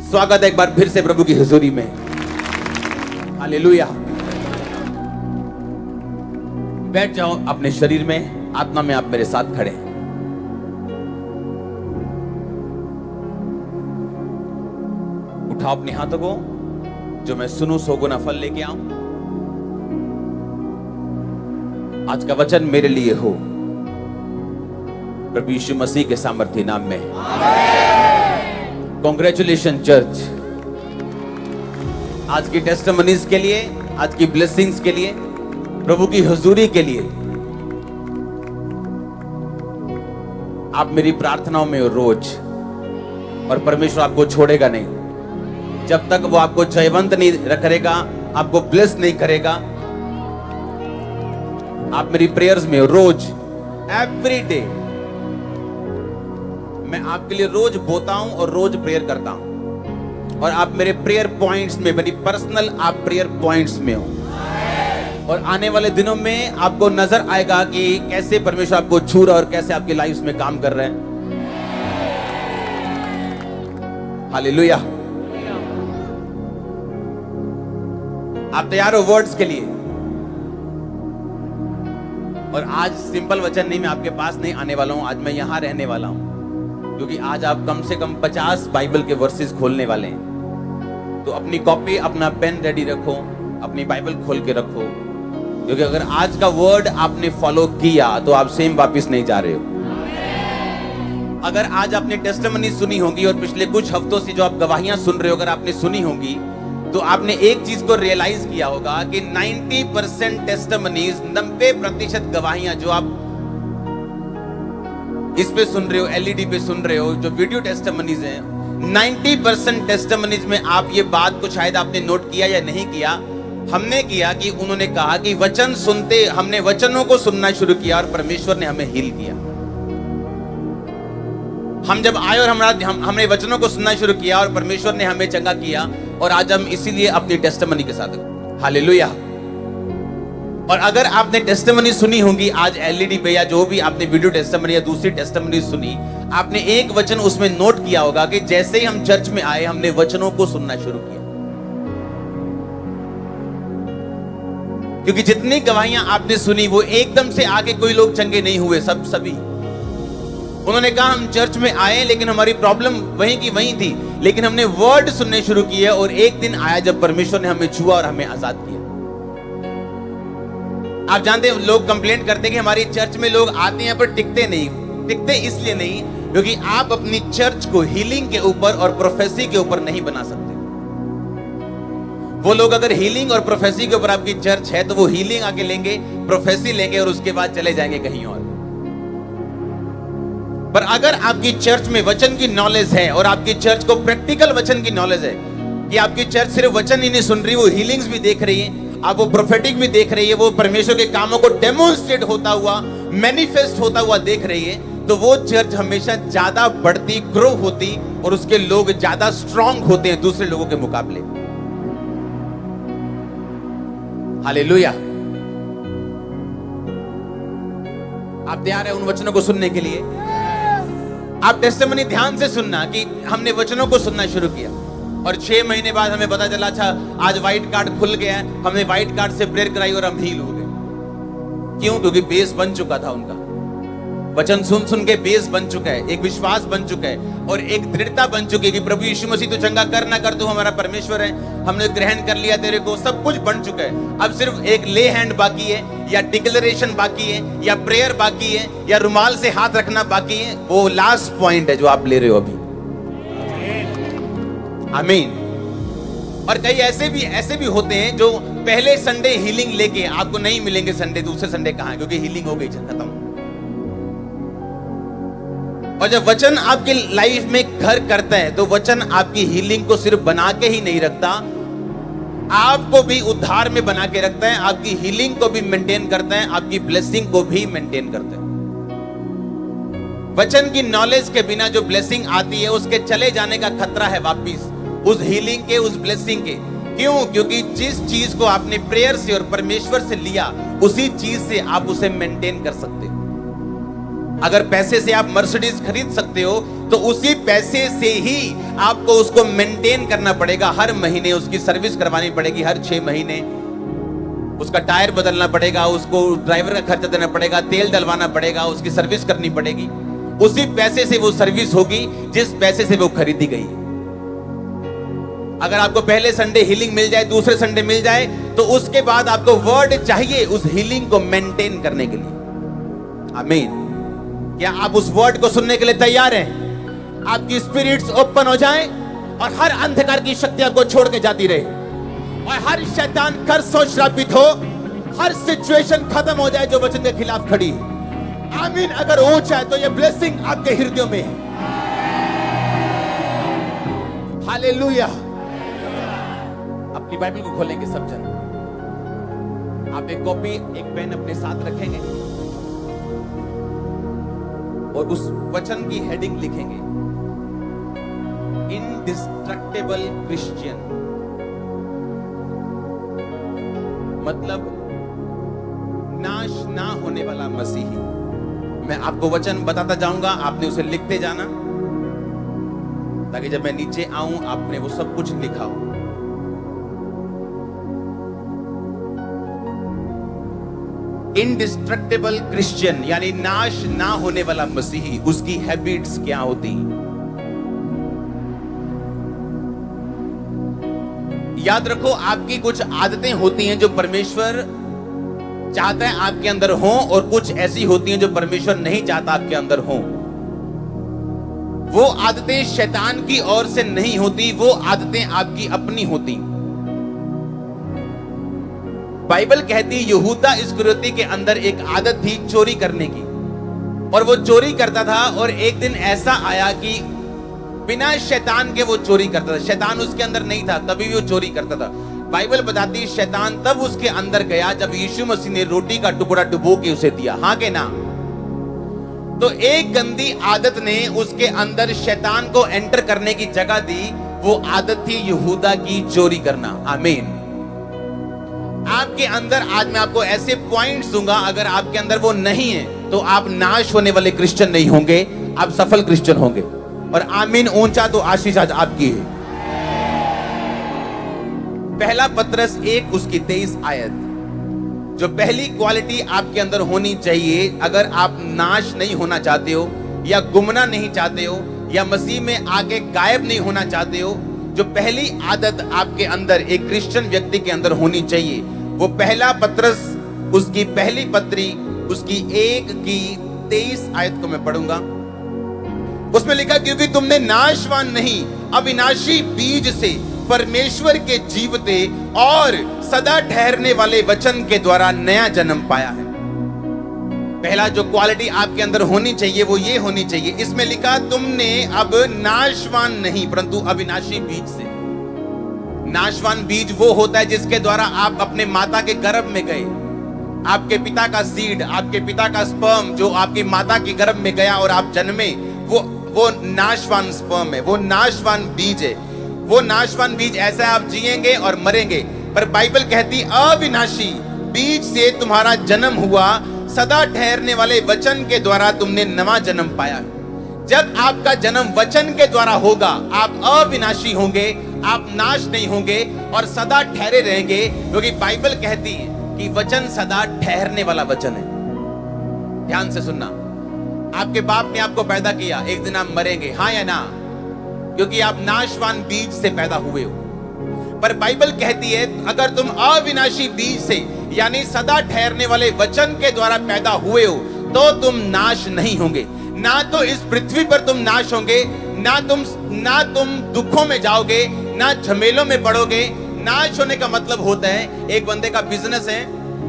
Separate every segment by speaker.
Speaker 1: स्वागत है एक बार फिर से प्रभु की हुजूरी में। हालेलुया। बैठ जाओ अपने शरीर में, आत्मा में आप मेरे साथ खड़े हैं। उठाओ अपने हाथों को, जो मैं सुनूं सो गुना फल लेके आऊं। आज का वचन मेरे लिए हो, प्रभु यीशु मसीह के सामर्थ्य नाम में। कॉन्ग्रेचुलेशन चर्च, आज की टेस्टिमनीज के लिए, आज की ब्लेसिंग्स के लिए, प्रभु की हुजूरी के लिए। आप मेरी प्रार्थनाओं में हो रोज, और परमेश्वर आपको छोड़ेगा नहीं जब तक वो आपको जयवंत नहीं करेगा, आपको ब्लेस नहीं करेगा। आप मेरी प्रेयर्स में हो रोज, एवरी डे। मैं आपके लिए रोज बोता हूं और रोज प्रेयर करता हूं, और आप मेरे प्रेयर पॉइंट्स में, मेरी पर्सनल आप प्रेयर पॉइंट्स में हो। और आने वाले दिनों में आपको नजर आएगा कि कैसे परमेश्वर आपको छू रहा है और कैसे आपकी लाइफ में काम कर रहे हैं। हालेलुया। आप तैयार हो वर्ड्स के लिए? और आज सिंपल वचन नहीं, मैं आपके पास नहीं आने वाला हूं, आज मैं यहां रहने वाला हूं, क्योंकि आज आप कम से कम 50 बाइबल के वर्सेस खोलने वाले हैं। तो अपनी कॉपी, अपना पेन रेडी रखो, अपनी बाइबल खोल के रखो, क्योंकि अगर आज का वर्ड आपने फॉलो किया तो आप सेम वापस नहीं जा रहे हो। अगर आज आपने टेस्टिमनी सुनी होगी और पिछले कुछ हफ्तों से जो आप गवाहियां सुन रहे हो, अगर आपने सुनी होगी, तो आपने एक चीज को रियलाइज किया होगा कि 90% टेस्टिमनीज, 90% गवाहियां जो आप इस पे सुन रहे हो, एलईडी पे सुन रहे हो, जो वीडियो टेस्टिमनीज हैं, 90% टेस्टिमनीज में आप ये बात को शायद आपने नोट किया या नहीं किया, हमने किया कि उन्होंने कहा कि वचन सुनते, हमने वचनों को सुनना शुरू किया और परमेश्वर ने हमें हील किया। हम जब आए और हमने वचनों को सुनना शुरू किया और परमेश्वर ने हमें चंगा किया, और आज हम इसीलिए अपनी टेस्टिमनी के साथ। हालेलुया। और अगर आपने टेस्टिमनी सुनी होगी आज एलईडी पे, या जो भी आपने वीडियो टेस्टिमनी या दूसरी टेस्टिमनी सुनी, आपने एक वचन उसमें नोट किया होगा कि जैसे ही हम चर्च में आए, हमने वचनों को सुनना शुरू किया। क्योंकि जितनी गवाहियां आपने सुनी, वो एकदम से आके कोई लोग चंगे नहीं हुए, सभी उन्होंने कहा हम चर्च में आए लेकिन हमारी प्रॉब्लम वहीं की वहीं थी, लेकिन हमने वर्ड सुनने शुरू किए, और एक दिन आया जब परमेश्वर ने हमें छुआ और हमें आजाद किया। आप जानते हैं, लोग कंप्लेंट करते हैं कि हमारी चर्च में लोग आते हैं पर टिकते नहीं। टिकते इसलिए नहीं क्योंकि आप अपनी चर्च को हीलिंग के ऊपर और प्रोफेसी के ऊपर नहीं बना सकते। वो लोग अगर हीलिंग और प्रोफेसी के ऊपर आपकी चर्च है, तो वो हीलिंग आके लेंगे, प्रोफेसी लेंगे, और उसके बाद चले जाएंगे कहीं और। पर अगर आपकी चर्च में वचन की नॉलेज है, और आपकी चर्च को प्रैक्टिकल वचन की नॉलेज है, कि आपकी चर्च सिर्फ वचन ही नहीं सुन रही, वो हीलिंग्स भी देख रही है, आप वो प्रोफेटिक भी देख रही है, वो परमेश्वर के कामों को डेमोन्स्ट्रेट होता हुआ, मैनिफेस्ट होता हुआ देख रही है, तो वो चर्च हमेशा ज्यादा बढ़ती, ग्रो होती, और उसके लोग ज्यादा स्ट्रांग होते हैं दूसरे लोगों के मुकाबले। हालेलुया। आप तैयार हैं उन वचनों को सुनने के लिए? आप टेस्टिमनी ध्यान से सुनना कि हमने वचनों को सुनना शुरू किया, और 6 महीने बाद हमें पता चला, अच्छा आज व्हाइट कार्ड खुल गया है, हमने व्हाइट कार्ड से प्रेयर कराई और हम हील हो गए। क्यों? क्योंकि बेस बन चुका था उनका। वचन सुन सुन के बेस बन चुका है, एक विश्वास बन चुका है, और एक दृढ़ता बन चुकी है कि प्रभु यीशु मसीह तू चंगा कर ना कर, तू हमारा परमेश्वर है, हमने ग्रहण कर लिया तेरे को, सब कुछ बन चुका है। अब सिर्फ एक ले हैंड बाकी है, या डिक्लेरेशन बाकी है, या प्रेयर बाकी है, या रुमाल से हाथ रखना बाकी है। वो लास्ट पॉइंट है जो आप ले रहे हो अभी। आमीन। और कई ऐसे भी होते हैं जो पहले संडे हीलिंग लेके आपको नहीं मिलेंगे, संडे दूसरे संडे कहां है, क्योंकि हीलिंग हो गई, खत्म। और जब वचन आपकी लाइफ में घर करता है, तो वचन आपकी हीलिंग को सिर्फ बना के ही नहीं रखता, आपको भी उद्धार में बना के रखता है, आपकी हीलिंग को भी मेंटेन करता है, आपकी ब्लेसिंग को भी मेंटेन करता है। वचन की नॉलेज के बिना जो ब्लेसिंग आती है, उसके चले जाने का खतरा है वापिस, उस हीलिंग के, उस ब्लेसिंग के। क्यों? क्योंकि जिस चीज को आपने प्रेयर से और परमेश्वर से लिया, उसी चीज से आप उसे मेंटेन कर सकते हो। अगर पैसे से आप मर्सिडीज खरीद सकते हो तो उसी पैसे से ही आपको उसको मेंटेन करना पड़ेगा। हर महीने उसकी सर्विस करवानी पड़ेगी, हर 6 महीने उसका टायर बदलना पड़ेगा, उसको ड्राइवर का खर्चा देना पड़ेगा, तेल डलवाना पड़ेगा, उसकी सर्विस करनी पड़ेगी। उसी पैसे से वो सर्विस होगी जिस पैसे से वो खरीदी गई। अगर आपको पहले संडे हीलिंग मिल जाए, दूसरे संडे मिल जाए, तो उसके बाद आपको वर्ड चाहिए उस हीलिंग को मेंटेन करने के लिए। आमीन। क्या आप उस वर्ड को सुनने के लिए तैयार हैं? आपकी स्पिरिट्स ओपन हो जाएं और हर अंधकार की शक्ति आपको छोड़ के जाती रहे और हर शैतान कर्स और श्रापित हो, हर सिचुएशन खत्म हो जाए जो वचन के खिलाफ खड़ी है। आमीन। अगर हो चाहे तो ये ब्लेसिंग आपके हृदयों में है। हालेलुया। अपनी बाइबल को खोलेंगे सब जन। आप एक कॉपी एक पेन अपने साथ रखेंगे और उस वचन की हेडिंग लिखेंगे, इनडिस्ट्रक्टेबल क्रिश्चियन। मतलब नाश ना होने वाला मसीही। मैं आपको वचन बताता जाऊंगा, आपने उसे लिखते जाना ताकि जब मैं नीचे आऊं आपने वो सब कुछ लिखा हो। इनडिस्ट्रक्टेबल क्रिश्चियन यानी नाश ना होने वाला मसीही, उसकी हैबिट्स क्या होती? याद रखो, आपकी कुछ आदतें होती हैं जो परमेश्वर चाहता है आपके अंदर हो, और कुछ ऐसी होती हैं जो परमेश्वर नहीं चाहता आपके अंदर हो। वो आदतें शैतान की ओर से नहीं होती, वो आदतें आपकी अपनी होती। बाइबल कहती यहूदा इस्करियोती के अंदर एक आदत थी चोरी करने की, और वो चोरी करता था। और एक दिन ऐसा आया कि बिना शैतान के वो चोरी करता था। शैतान उसके अंदर नहीं था, तभी भी वो चोरी करता था। बाइबल बताती शैतान तब उसके अंदर गया जब यीशु मसीह ने रोटी का टुकड़ा डुबो के उसे दिया। हाँ के ना? तो एक गंदी आदत ने उसके अंदर शैतान को एंटर करने की जगह दी। वो आदत थी यहूदा की चोरी करना। आमीन। आपके अंदर आज मैं आपको ऐसे पॉइंट्स दूंगा, अगर आपके अंदर वो नहीं है तो आप नाश होने वाले क्रिश्चियन नहीं होंगे, आप सफल क्रिश्चियन होंगे। और आमीन ऊंचा तो आशीष आज आपकी है। पहला पत्रस 1 उसकी 23 आयत, जो पहली क्वालिटी आपके अंदर होनी चाहिए अगर आप नाश नहीं होना चाहते हो, या गुमना नहीं चाहते हो, या मसीह में आके गायब नहीं होना चाहते हो, जो पहली आदत आपके अंदर एक क्रिश्चियन व्यक्ति के अंदर होनी चाहिए, वो पहला पत्रस उसकी पहली पत्री उसकी 1 की 23 आयत को मैं पढ़ूंगा। उसमें लिखा, क्योंकि तुमने नाशवान नहीं अविनाशी बीज से परमेश्वर के जीवते और सदा ठहरने वाले वचन के द्वारा नया जन्म पाया है। पहला जो क्वालिटी आपके अंदर होनी चाहिए वो ये होनी चाहिए। इसमें लिखा, तुमने अब नाशवान नहीं परंतु अविनाशी बीज से। नाशवान बीज वो होता है जिसके द्वारा आप अपने माता के गर्भ में गए। आपके पिता का सीड, आपके पिता का स्पर्म जो आपकी माता के गर्भ में गया और आप जन्मे, वो नाशवान स्पर्म है, वो नाशवान बीज है। वो नाशवान बीज ऐसा आप जिएंगे और मरेंगे, पर बाइबल कहती अविनाशी बीज से तुम्हारा जन्म हुआ, सदा ठहरने वाले वचन के द्वारा तुमने नवा जन्म पाया। जब आपका जन्म वचन के द्वारा होगा, आप अविनाशी होंगे, आप नाश नहीं होंगे और सदा ठहरे रहेंगे, क्योंकि बाइबल कहती है कि वचन सदा ठहरने वाला वचन है। ध्यान से सुनना, आपके बाप ने आपको पैदा किया, एक दिन आप मरेंगे, हाँ या ना? क्योंकि आप नाशवान बीज से पैदा हुए हो। पर बाइबल कहती है अगर तुम अविनाशी बीज से यानी सदा ठहरने वाले वचन के द्वारा पैदा हुए हो तो तुम नाश नहीं होंगे। ना तो इस पृथ्वी पर तुम नाश होंगे, ना तुम दुखों में जाओगे, ना झमेलों में पड़ोगे। नाश होने का मतलब होता है एक बंदे का बिजनेस है,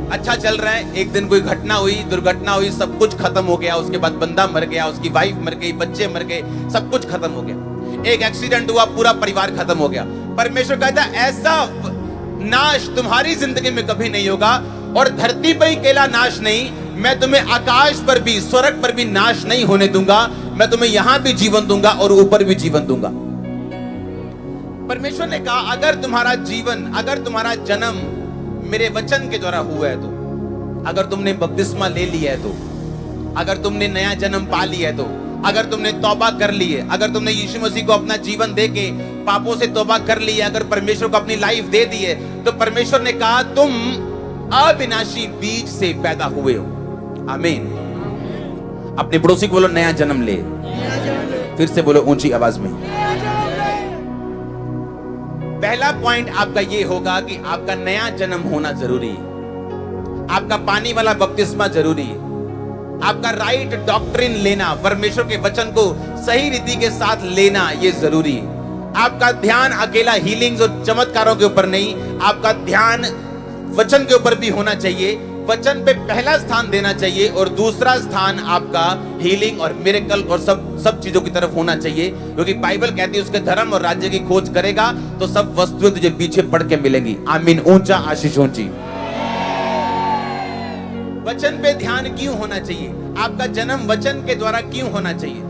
Speaker 1: अच्छा चल रहा है, एक दिन कोई घटना हुई, दुर्घटना हुई, सब कुछ खत्म हो गया, उसके बाद बंदा मर गया, उसकी वाइफ मर गई, बच्चे मर गए, सब कुछ खत्म हो गया। एक एक्सीडेंट हुआ, पूरा परिवार खत्म हो गया। परमेश्वर कहता है ऐसा नाश तुम्हारी जिंदगी में कभी नहीं होगा, और धरती पर ही अकेला नाश नहीं, मैं तुम्हें आकाश पर भी, स्वर्ग पर भी नाश नहीं होने दूंगा। मैं तुम्हें यहां भी जीवन दूंगा और ऊपर भी जीवन दूंगा। परमेश्वर ने कहा अगर तुम्हारा जीवन, अगर तुम्हारा जन्म मेरे वचन के द्वारा हुआ है, तो अगर तुमने बपतिस्मा ले लिया है, अगर तुमने नया जन्म पा लिया है तो, अगर तुमने तौबा कर ली है, अगर तुमने यीशु मसीह को अपना जीवन देके पापों से तौबा कर ली है, अगर परमेश्वर को अपनी लाइफ दे दी है, तो परमेश्वर ने कहा तुम अविनाशी बीज से पैदा हुए हो। आमीन। अपने पड़ोसी को बोलो नया जन्म ले। फिर से बोलो ऊंची आवाज में। पहला पॉइंट आपका ये होगा कि आपका नया जन्म होना जरूरी है, आपका पानी वाला बपतिस्मा जरूरी है, आपका राइट डॉक्ट्रिन लेना, परमेश्वर के वचन को सही रीति के साथ लेना ये जरूरी है। आपका ध्यान अकेला हीलिंग्स और चमत्कारों के ऊपर नहीं, आपका ध्यान वचन के ऊपर भी होना चाहिए। वचन पे पहला स्थान देना चाहिए और दूसरा स्थान आपका हीलिंग और मिरेकल और सब चीजों की तरफ होना चाहिए, क्योंकि बाइबल कहती है उसके धर्म और राज्य की खोज करेगा तो सब वस्तुएं तुझे पीछे पड़ के मिलेंगी। आमीन। ऊंचा आशीष ऊंची। वचन पे ध्यान क्यों होना चाहिए? आपका जन्म वचन के द्वारा क्यों होना चाहिए?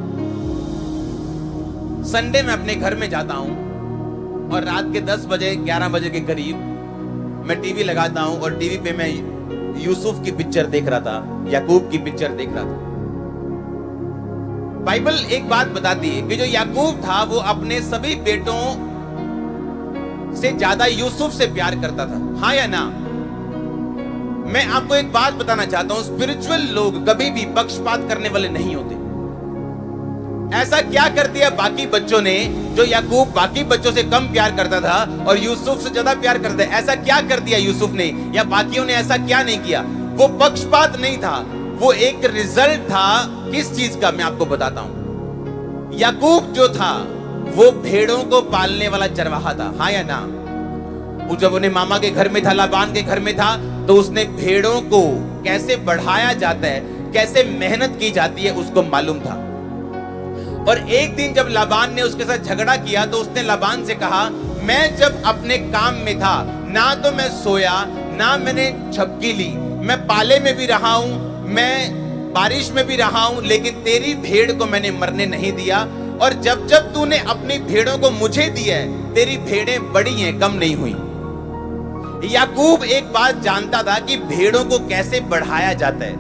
Speaker 1: संडे में अपने घर में जाता हूं और रात के 10 बजे 11 बजे के करीब मैं टीवी लगाता हूं और टीवी पे मैं यूसुफ की पिक्चर देख रहा था, याकूब की पिक्चर देख रहा था। बाइबल एक बात बताती है कि जो याकूब था वो अपने सभी बेटों से ज्यादा यूसुफ से प्यार करता था। हाँ या ना? मैं आपको एक बात बताना चाहता हूं, स्पिरिचुअल लोग कभी भी पक्षपात करने वाले नहीं होते। ऐसा क्या कर दिया बाकी बच्चों ने जो याकूब बाकी बच्चों से कम प्यार करता था और यूसुफ से ज्यादा प्यार करता है? ऐसा क्या कर दिया यूसुफ ने या बाकियों ने ऐसा क्या नहीं किया? वो पक्षपात नहीं था, वो एक रिजल्ट था किस चीज का, मैं आपको बताता हूं। याकूब जो था वो भेड़ों को पालने वाला चरवाहा था। हाँ या ना? वो जब उन्हें मामा के घर में था, लाबान के घर में था, तो उसने भेड़ों को कैसे बढ़ाया जाता है, कैसे मेहनत की जाती है उसको मालूम था। और एक दिन जब लाबान ने उसके साथ झगड़ा किया तो उसने लाबान से कहा, मैं जब अपने काम में था ना तो मैं सोया ना मैंने झपकी ली, मैं पाले में भी रहा हूं, मैं बारिश में भी रहा हूं, लेकिन तेरी भेड़ को मैंने मरने नहीं दिया। और जब जब तूने अपनी भेड़ों को मुझे दिया है, तेरी भेड़ें बड़ी हैं, कम नहीं हुई। याकूब एक बात जानता था कि भेड़ों को कैसे बढ़ाया जाता है,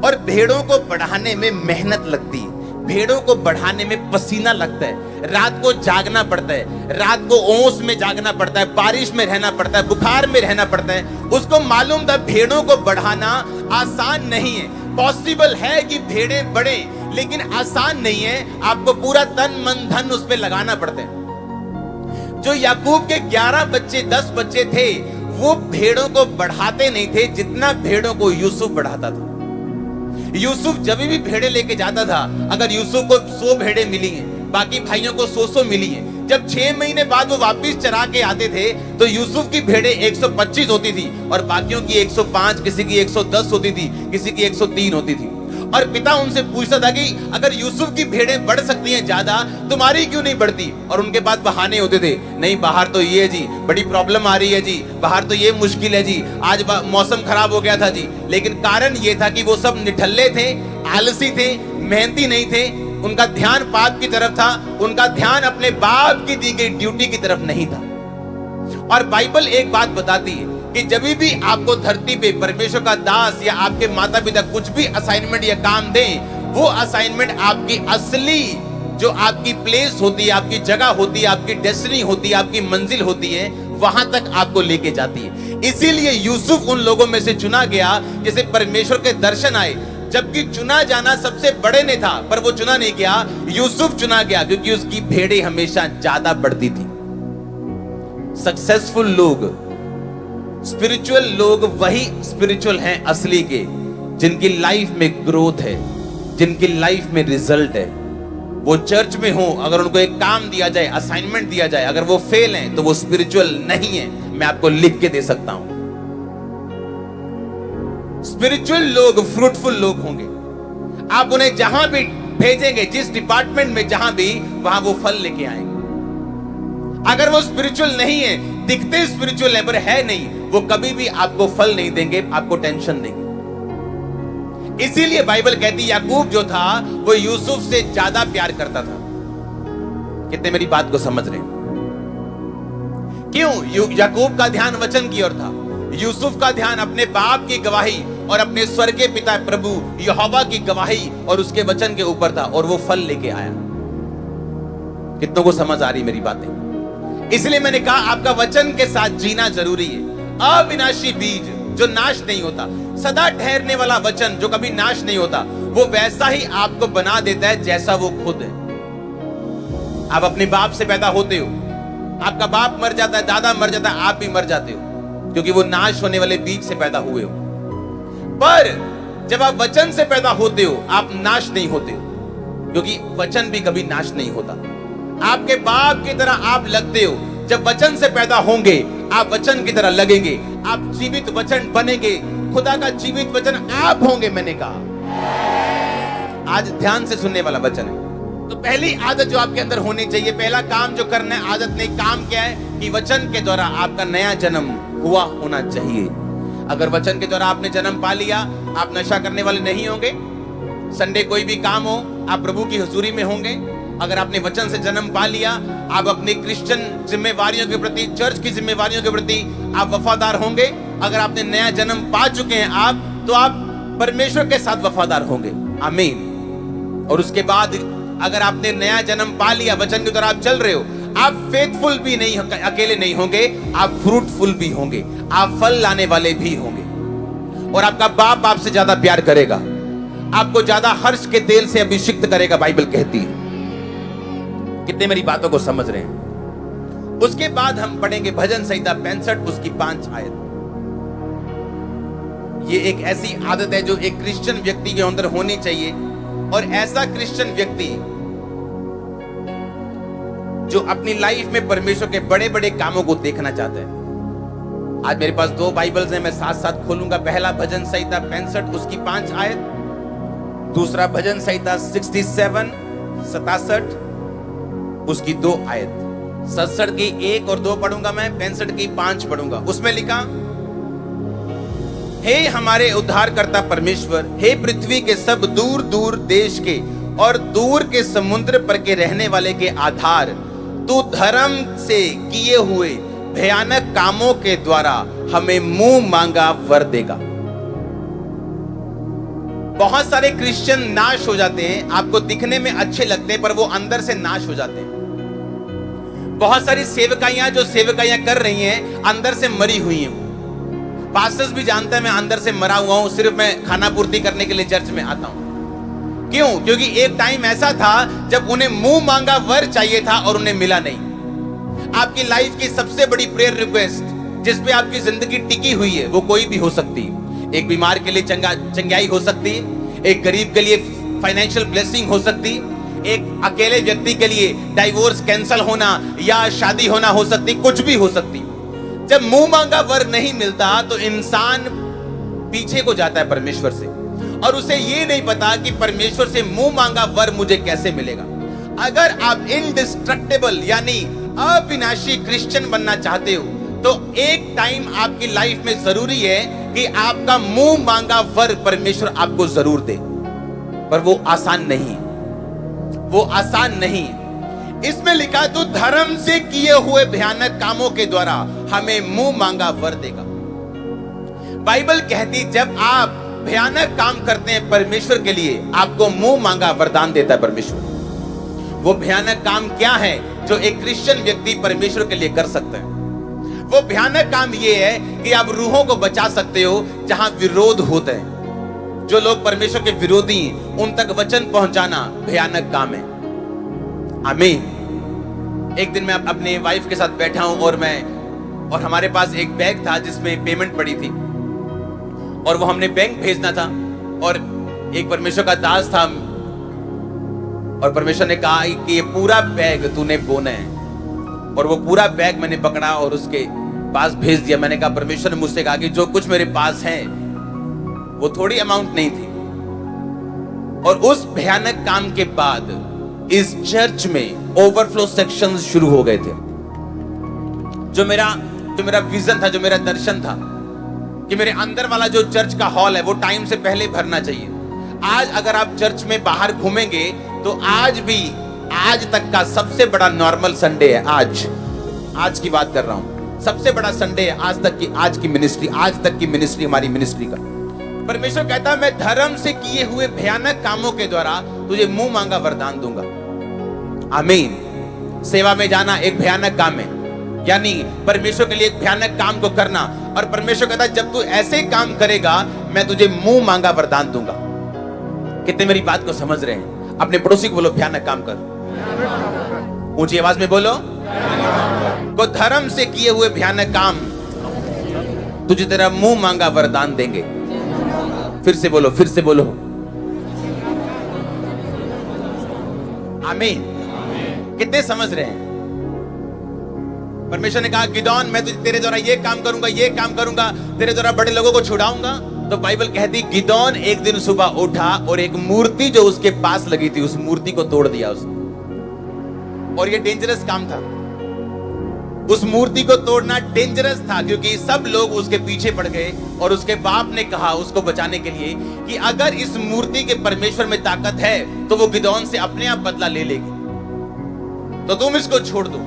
Speaker 1: और भेड़ों को बढ़ाने में मेहनत लगती है, भेड़ों को बढ़ाने में पसीना लगता है, रात को जागना पड़ता है, रात को ओस में जागना पड़ता है, बारिश में रहना पड़ता है, बुखार में रहना पड़ता है। उसको मालूम था भेड़ों को बढ़ाना आसान नहीं है। पॉसिबल है कि भेड़ें बढ़े, लेकिन आसान नहीं है, आपको पूरा तन मन धन उस पर लगाना पड़ता है। जो याकूब के 11 बच्चे 10 बच्चे थे वो भेड़ों को बढ़ाते नहीं थे जितना भेड़ों को यूसुफ बढ़ाता था। यूसुफ जब भी भेड़े लेके जाता था, अगर यूसुफ को 100 भेड़े मिली हैं, बाकी भाइयों को 100 मिली हैं, जब 6 महीने बाद वो वापस चरा के आते थे तो यूसुफ की भेड़े 125 होती थी और बाकियों की 105, किसी की 110 होती थी, किसी की 103 होती थी। और पिता उनसे पूछता था कि अगर यूसुफ की भेड़ें बढ़ सकती हैं ज्यादा, तुम्हारी क्यों नहीं बढ़ती? और उनके पास बहाने होते थे, नहीं बाहर तो ये है जी, बड़ी प्रॉब्लम आ रही है जी, बाहर तो ये मुश्किल है जी, आज मौसम खराब हो गया था जी। लेकिन कारण ये था कि वो सब निठल्ले थे, आलसी थे, मेहनती नहीं थे, उनका ध्यान पाप की तरफ था, उनका ध्यान अपने बाप की दी गई ड्यूटी की तरफ नहीं था। और बाइबल एक बात बताती है कि जब भी आपको धरती पे परमेश्वर का दास या आपके माता पिता कुछ भी असाइनमेंट या काम दें, वो असाइनमेंट आपकी असली जो आपकी प्लेस होती है, आपकी जगह होती है, आपकी डेस्टिनी होती है, आपकी मंजिल होती है, वहां तक आपको लेके जाती है। इसीलिए यूसुफ उन लोगों में से चुना गया जिसे परमेश्वर के दर्शन आए, जबकि चुना जाना सबसे बड़े ने था, पर वो चुना नहीं गया, यूसुफ चुना गया क्योंकि उसकी भेड़ें हमेशा ज्यादा बढ़ती थी। सक्सेसफुल लोग, स्पिरिचुअल लोग वही स्पिरिचुअल हैं असली के, जिनकी लाइफ में ग्रोथ है, जिनकी लाइफ में रिजल्ट है। वो चर्च में हो, अगर उनको एक काम दिया जाए, असाइनमेंट दिया जाए, अगर वो फेल हैं तो वो स्पिरिचुअल नहीं है। मैं आपको लिख के दे सकता हूं। स्पिरिचुअल लोग फ्रूटफुल लोग होंगे। आप उन्हें जहां भी भेजेंगे, जिस डिपार्टमेंट में जहां भी, वहां वो फल लेके आएंगे। अगर वो स्पिरिचुअल नहीं है, दिखते स्पिरिचुअल है पर है नहीं, वो कभी भी आपको फल नहीं देंगे, आपको टेंशन देंगे। इसीलिए बाइबल कहती है याकूब जो था वो यूसुफ से ज्यादा प्यार करता था। कितने मेरी बात को समझ रहे हैं? क्यों? याकूब का ध्यान वचन की ओर था, यूसुफ का ध्यान अपने बाप की गवाही और अपने स्वर्गीय पिता प्रभु यहोवा की गवाही और उसके वचन के ऊपर था और वो फल लेके आया। कितनों को समझ आ रही मेरी बातें? इसलिए मैंने कहा आपका वचन के साथ जीना जरूरी है। अविनाशी बीज जो नाश नहीं होता, सदा ठहरने वाला वचन जो कभी नाश नहीं होता, वो वैसा ही आपको बना देता है जैसा वो खुद है। आप अपने बाप से पैदा होते हो, आपका बाप मर जाता है, दादा मर जाता है, आप भी मर जाते हो, क्योंकि वो नाश होने वाले बीज से पैदा हुए हो। पर जब आप वचन से पैदा होते हो, आप नाश नहीं होते हो, क्योंकि वचन भी कभी नाश नहीं होता। आपके बाप की तरह आप लगते हो। जब वचन से पैदा होंगे, आप वचन की तरह लगेंगे, आप जीवित वचन बनेंगे, खुदा का जीवित वचन आप होंगे। मैंने कहा आज ध्यान से सुनने वाला वचन है। तो पहली आदत जो आपके अंदर होनी चाहिए, पहला काम जो करना है, आदत नहीं काम क्या है कि वचन के द्वारा आपका नया जन्म हुआ होना चाहिए। अगर वचन के द्वारा आपने जन्म पा लिया, आप नशा करने वाले नहीं होंगे। संडे कोई भी काम हो, आप प्रभु की हुजूरी में होंगे। अगर आपने वचन से जन्म पा लिया, आप अपनी क्रिश्चियन जिम्मेवारियों के प्रति, चर्च की जिम्मेवारियों के प्रति आप वफादार होंगे। अगर आपने नया जन्म पा चुके हैं आप, तो आप परमेश्वर के साथ वफादार होंगे। आमीन। और उसके बाद अगर आपने नया जन्म पा लिया, वचन के द्वारा आप चल रहे हो, आप फेथफुल भी नहीं, अकेले नहीं होंगे, आप फ्रूटफुल भी होंगे, आप फल लाने वाले भी होंगे। और आपका बाप आपसे ज्यादा प्यार करेगा, आपको ज्यादा हर्ष के तेल से अभिषिक्त करेगा, बाइबल कहती है। कितने मेरी बातों को समझ रहे हैं? उसके बाद हम पढ़ेंगे भजन संहिता 65 उसकी 5 आयत। ये एक ऐसी आदत है जो एक क्रिश्चियन व्यक्ति के अंदर होनी चाहिए, और ऐसा क्रिश्चियन व्यक्ति जो अपनी लाइफ में परमेश्वर के बड़े बड़े कामों को देखना चाहता है। आज मेरे पास 2 बाइबल्स हैं, मैं साथ साथ खोलूंगा। पहला भजन संहिता 65 उसकी 5 आयत, दूसरा भजन संहिता 67 उसकी 2 आयत। 67 की 1 और 2 पढ़ूंगा मैं, 65 की 5 पढ़ूंगा। उसमें लिखा, हे हमारे उद्धारकर्ता परमेश्वर, हे पृथ्वी के सब दूर दूर देश के और दूर के समुद्र पर के रहने वाले के आधार, तू धर्म से किए हुए भयानक कामों के द्वारा हमें मुंह मांगा वर देगा। बहुत सारे क्रिश्चियन नाश हो जाते हैं, आपको दिखने में अच्छे लगते हैं पर वो अंदर से नाश हो जाते हैं। बहुत सारी सेवकाइयां जो सेवकाइयां कर रही हैं, अंदर से मरी हुई हैं। पास्टर्स भी जानते हैं मैं अंदर से मरा हुआ हूं, सिर्फ मैं खाना पूर्ति करने के लिए चर्च में आता हूं। क्यों? क्योंकि एक टाइम ऐसा था जब उन्हें मुंह मांगा वर चाहिए था और उन्हें मिला नहीं। आपकी लाइफ की सबसे बड़ी प्रेयर रिक्वेस्ट जिस पे आपकी जिंदगी टिकी हुई है, वो कोई भी हो सकती है। एक बीमार के लिए चंगाई हो सकती है, एक गरीब के लिए फाइनेंशियल ब्लेसिंग हो सकती है, एक अकेले व्यक्ति के लिए डाइवोर्स कैंसिल होना या शादी होना हो सकती, कुछ भी हो सकती। जब मुंह मांगा वर नहीं मिलता तो इंसान पीछे को जाता है परमेश्वर से, और उसे ये नहीं पता कि परमेश्वर से मुंह मांगा वर मुझे कैसे मिलेगा। अगर आप इनडिस्ट्रक्टेबल यानी अविनाशी क्रिश्चियन बनना चाहते हो, तो एक टाइम आपकी लाइफ में जरूरी है कि आपका मुंह मांगा वर परमेश्वर आपको जरूर दे, पर वो आसान नहीं, वो आसान नहीं। इसमें लिखा, तो धर्म से किए हुए भयानक कामों के द्वारा हमें मुंह मांगा वर देगा। बाइबल कहती जब आप भयानक काम करते हैं परमेश्वर के लिए, आपको मुंह मांगा वरदान देता है परमेश्वर। वो भयानक काम क्या है जो एक क्रिश्चियन व्यक्ति परमेश्वर के लिए कर सकता है? वो भयानक काम ये है कि आप रूहों को बचा सकते हो जहां विरोध होता है। जो लोग परमेश्वर के विरोधी हैं, उन तक वचन पहुंचाना भयानक काम है। आमीन। एक दिन मैं अपने वाइफ के साथ बैठा हूं और हमारे पास एक बैग था जिसमें पेमेंट पड़ी थी, और वो हमने बैंक भेजना था, और एक परमेश्वर का दास था, और परमेश्वर ने कहा कि ये पूरा बैग तूने बोना है। और वो पूरा बैग मैंने पकड़ा और उसके पास भेज दिया। मैंने कहा, परमेश्वर ने मुझसे कहा कि जो कुछ मेरे पास है वो थोड़ी अमाउंट नहीं थी। और उस भयानक काम के बाद इस चर्च में ओवरफ्लो सेक्शंस शुरू हो गए थे। जो मेरा विजन था, जो मेरा दर्शन था कि मेरे अंदर वाला जो चर्च का हॉल है वो टाइम से पहले भरना चाहिए। आज अगर आप चर्च में बाहर घूमेंगे तो आज तक का सबसे बड़ा नॉर्मल संडे है। आज की बात कर रहा हूं, सबसे बड़ा संडे है आज तक की मिनिस्ट्री, आज तक की मिनिस्ट्री, हमारी मिनिस्ट्री का परमेश्वर कहता है मैं धर्म से किए हुए भयानक कामों के द्वारा तुझे मुंह मांगा वरदान दूंगा। आमीन। सेवा में जाना एक भयानक काम है, यानी परमेश्वर के लिए एक भयानक काम को करना। और परमेश्वर कहता है जब तू ऐसे काम करेगा मैं तुझे मुंह मांगा वरदान दूंगा। कितने मेरी बात को समझ रहे हैं? अपने पड़ोसी को बोलो भयानक काम कर। ऊंची आवाज में बोलो, को धर्म से किए हुए भयानक काम तुझे तेरा मुंह मांगा वरदान देंगे। फिर से बोलो, फिर से बोलो। आमीन। कितने समझ रहे हैं? परमेश्वर ने कहा गिदोन मैं तेरे द्वारा ये काम करूंगा, ये काम करूंगा, तेरे द्वारा बड़े लोगों को छुड़ाऊंगा। तो बाइबल कहती गिदोन एक दिन सुबह उठा और एक मूर्ति जो उसके पास लगी थी उस मूर्ति को तोड़ दिया उसने। और ये डेंजरस काम था, उस मूर्ति को तोड़ना डेंजरस था, क्योंकि सब लोग उसके पीछे पड़ गए। और उसके बाप ने कहा उसको बचाने के लिए कि अगर इस मूर्ति के परमेश्वर में ताकत है तो वो गिदोन से अपने आप बदला ले लेगी, तो तुम इसको छोड़ दो।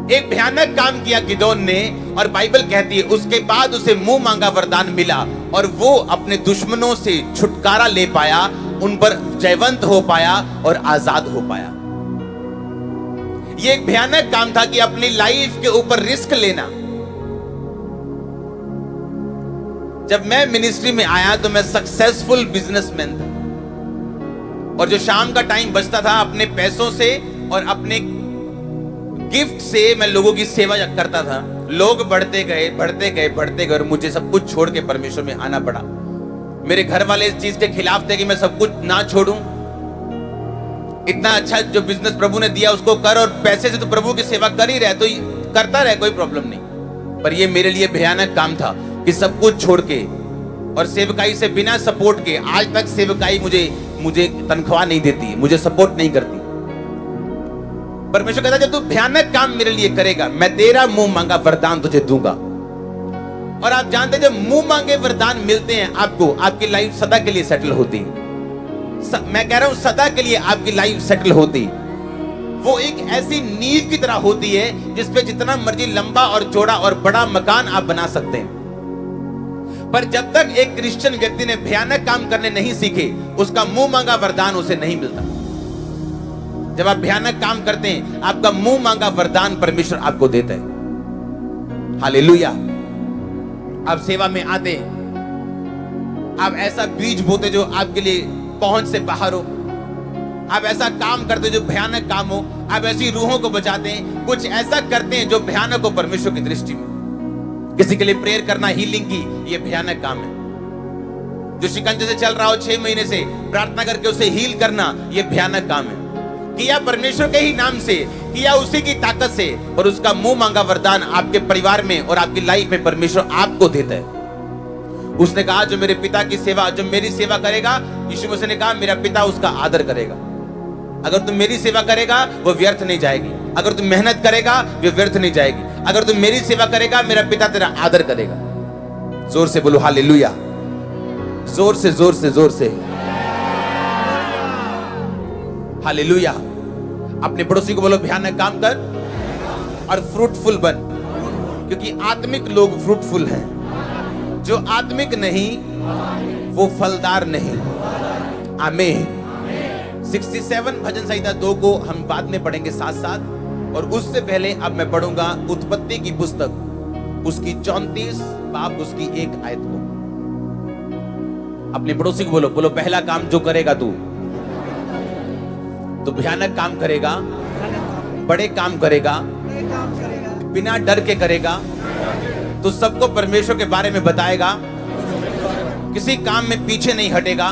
Speaker 1: एक भयानक काम किया गिदोन ने, और बाइबल कहती है उसके बाद उसे मुंह मांगा वरदान मिला और वो अपने दुश्मनों से छुटकारा ले पाया, उन पर जयवंत हो पाया और आजाद हो पाया। ये एक भयानक काम था कि अपनी लाइफ के ऊपर रिस्क लेना। जब मैं मिनिस्ट्री में आया तो मैं सक्सेसफुल बिजनेसमैन था, और जो शाम का टाइम बचता था अपने पैसों से और अपने गिफ्ट से मैं लोगों की सेवा करता था। लोग बढ़ते गए बढ़ते गए बढ़ते गए और मुझे सब कुछ छोड़ के परमेश्वर में आना पड़ा। मेरे घर वाले इस चीज के खिलाफ थे कि मैं सब कुछ ना छोड़ूं। इतना अच्छा जो बिजनेस प्रभु ने दिया उसको कर, और पैसे से तो प्रभु की सेवा कर ही रहे तो करता रहे, कोई प्रॉब्लम नहीं। पर ये मेरे लिए भयानक काम था कि सब कुछ छोड़ के और सेवकाई से बिना सपोर्ट के, आज तक सेवकाई मुझे तनख्वाह नहीं देती, मुझे सपोर्ट नहीं करती। परमेश्वर कहता जब तू भयानक काम मेरे लिए करेगा मैं तेरा मुंह मांगा वरदान तुझे दूंगा। और आप जानते हैं जब मुंह मांगे वरदान मिलते हैं आपको, आपकी लाइफ सदा के लिए सेटल होती है। मैं कह रहा हूं सदा के लिए आपकी लाइफ सेटल होती। वो एक ऐसी नींव की तरह होती है जिसपे जितना मर्जी लंबा और चौड़ा और बड़ा मकान आप बना सकते हैं। पर जब तक एक क्रिश्चियन व्यक्ति ने भयानक काम करने नहीं सीखे उसका मुंह मांगा वरदान उसे नहीं मिलता। जब आप भयानक काम करते हैं आपका मुंह मांगा वरदान परमेश्वर आपको देता है। हालेलुया। आप सेवा में आते हैं, आप ऐसा बीज बोते जो आपके लिए पहुंच से बाहर हो, आप ऐसा काम करते जो भयानक काम हो, आप ऐसी रूहों को बचाते हैं, कुछ ऐसा करते हैं जो भयानक हो परमेश्वर की दृष्टि में। किसी के लिए प्रेयर करना, हीलिंग की, ये भयानक काम है। जो शिकंजे से चल रहा हो 6 महीने से, प्रार्थना करके उसे हील करना, ये भयानक काम है। किया परमेश्वर के ही नाम से, किया उसी की ताकत से, और उसका मुंह मांगा वरदान आपके परिवार में और आपकी लाइफ में परमेश्वर आपको देता है। उसने कहा जो मेरे पिता की सेवा, जो मेरी सेवा करेगा, यीशु मसीह ने कहा मेरा पिता उसका आदर करेगा। अगर तुम मेरी सेवा करेगा वो व्यर्थ नहीं जाएगी, अगर तुम मेहनत करेगा वो व्यर्थ नहीं जाएगी, अगर तुम मेरी सेवा करेगा मेरा पिता तेरा आदर करेगा। जोर से बोलो हालेलुया, जोर से जोर से जोर से हालेलुया। अपने पड़ोसी को बोलो भयानक काम कर और फ्रूटफुल बन, क्योंकि आत्मिक लोग फ्रूटफुल हैं, जो आत्मिक नहीं वो फलदार नहीं। आमीन। 67 भजन संहिता 2 को हम बाद में पढ़ेंगे साथ साथ, और उससे पहले अब मैं पढ़ूंगा उत्पत्ति की पुस्तक उसकी 34 बाब उसकी 1 आयत को। अपने पड़ोसी को बोलो, बोलो पहला काम जो करेगा तू तो भयानक काम करेगा, बड़े काम करेगा, बिना डर के करेगा, तो सबको परमेश्वर के बारे में बताएगा, किसी काम में पीछे नहीं हटेगा,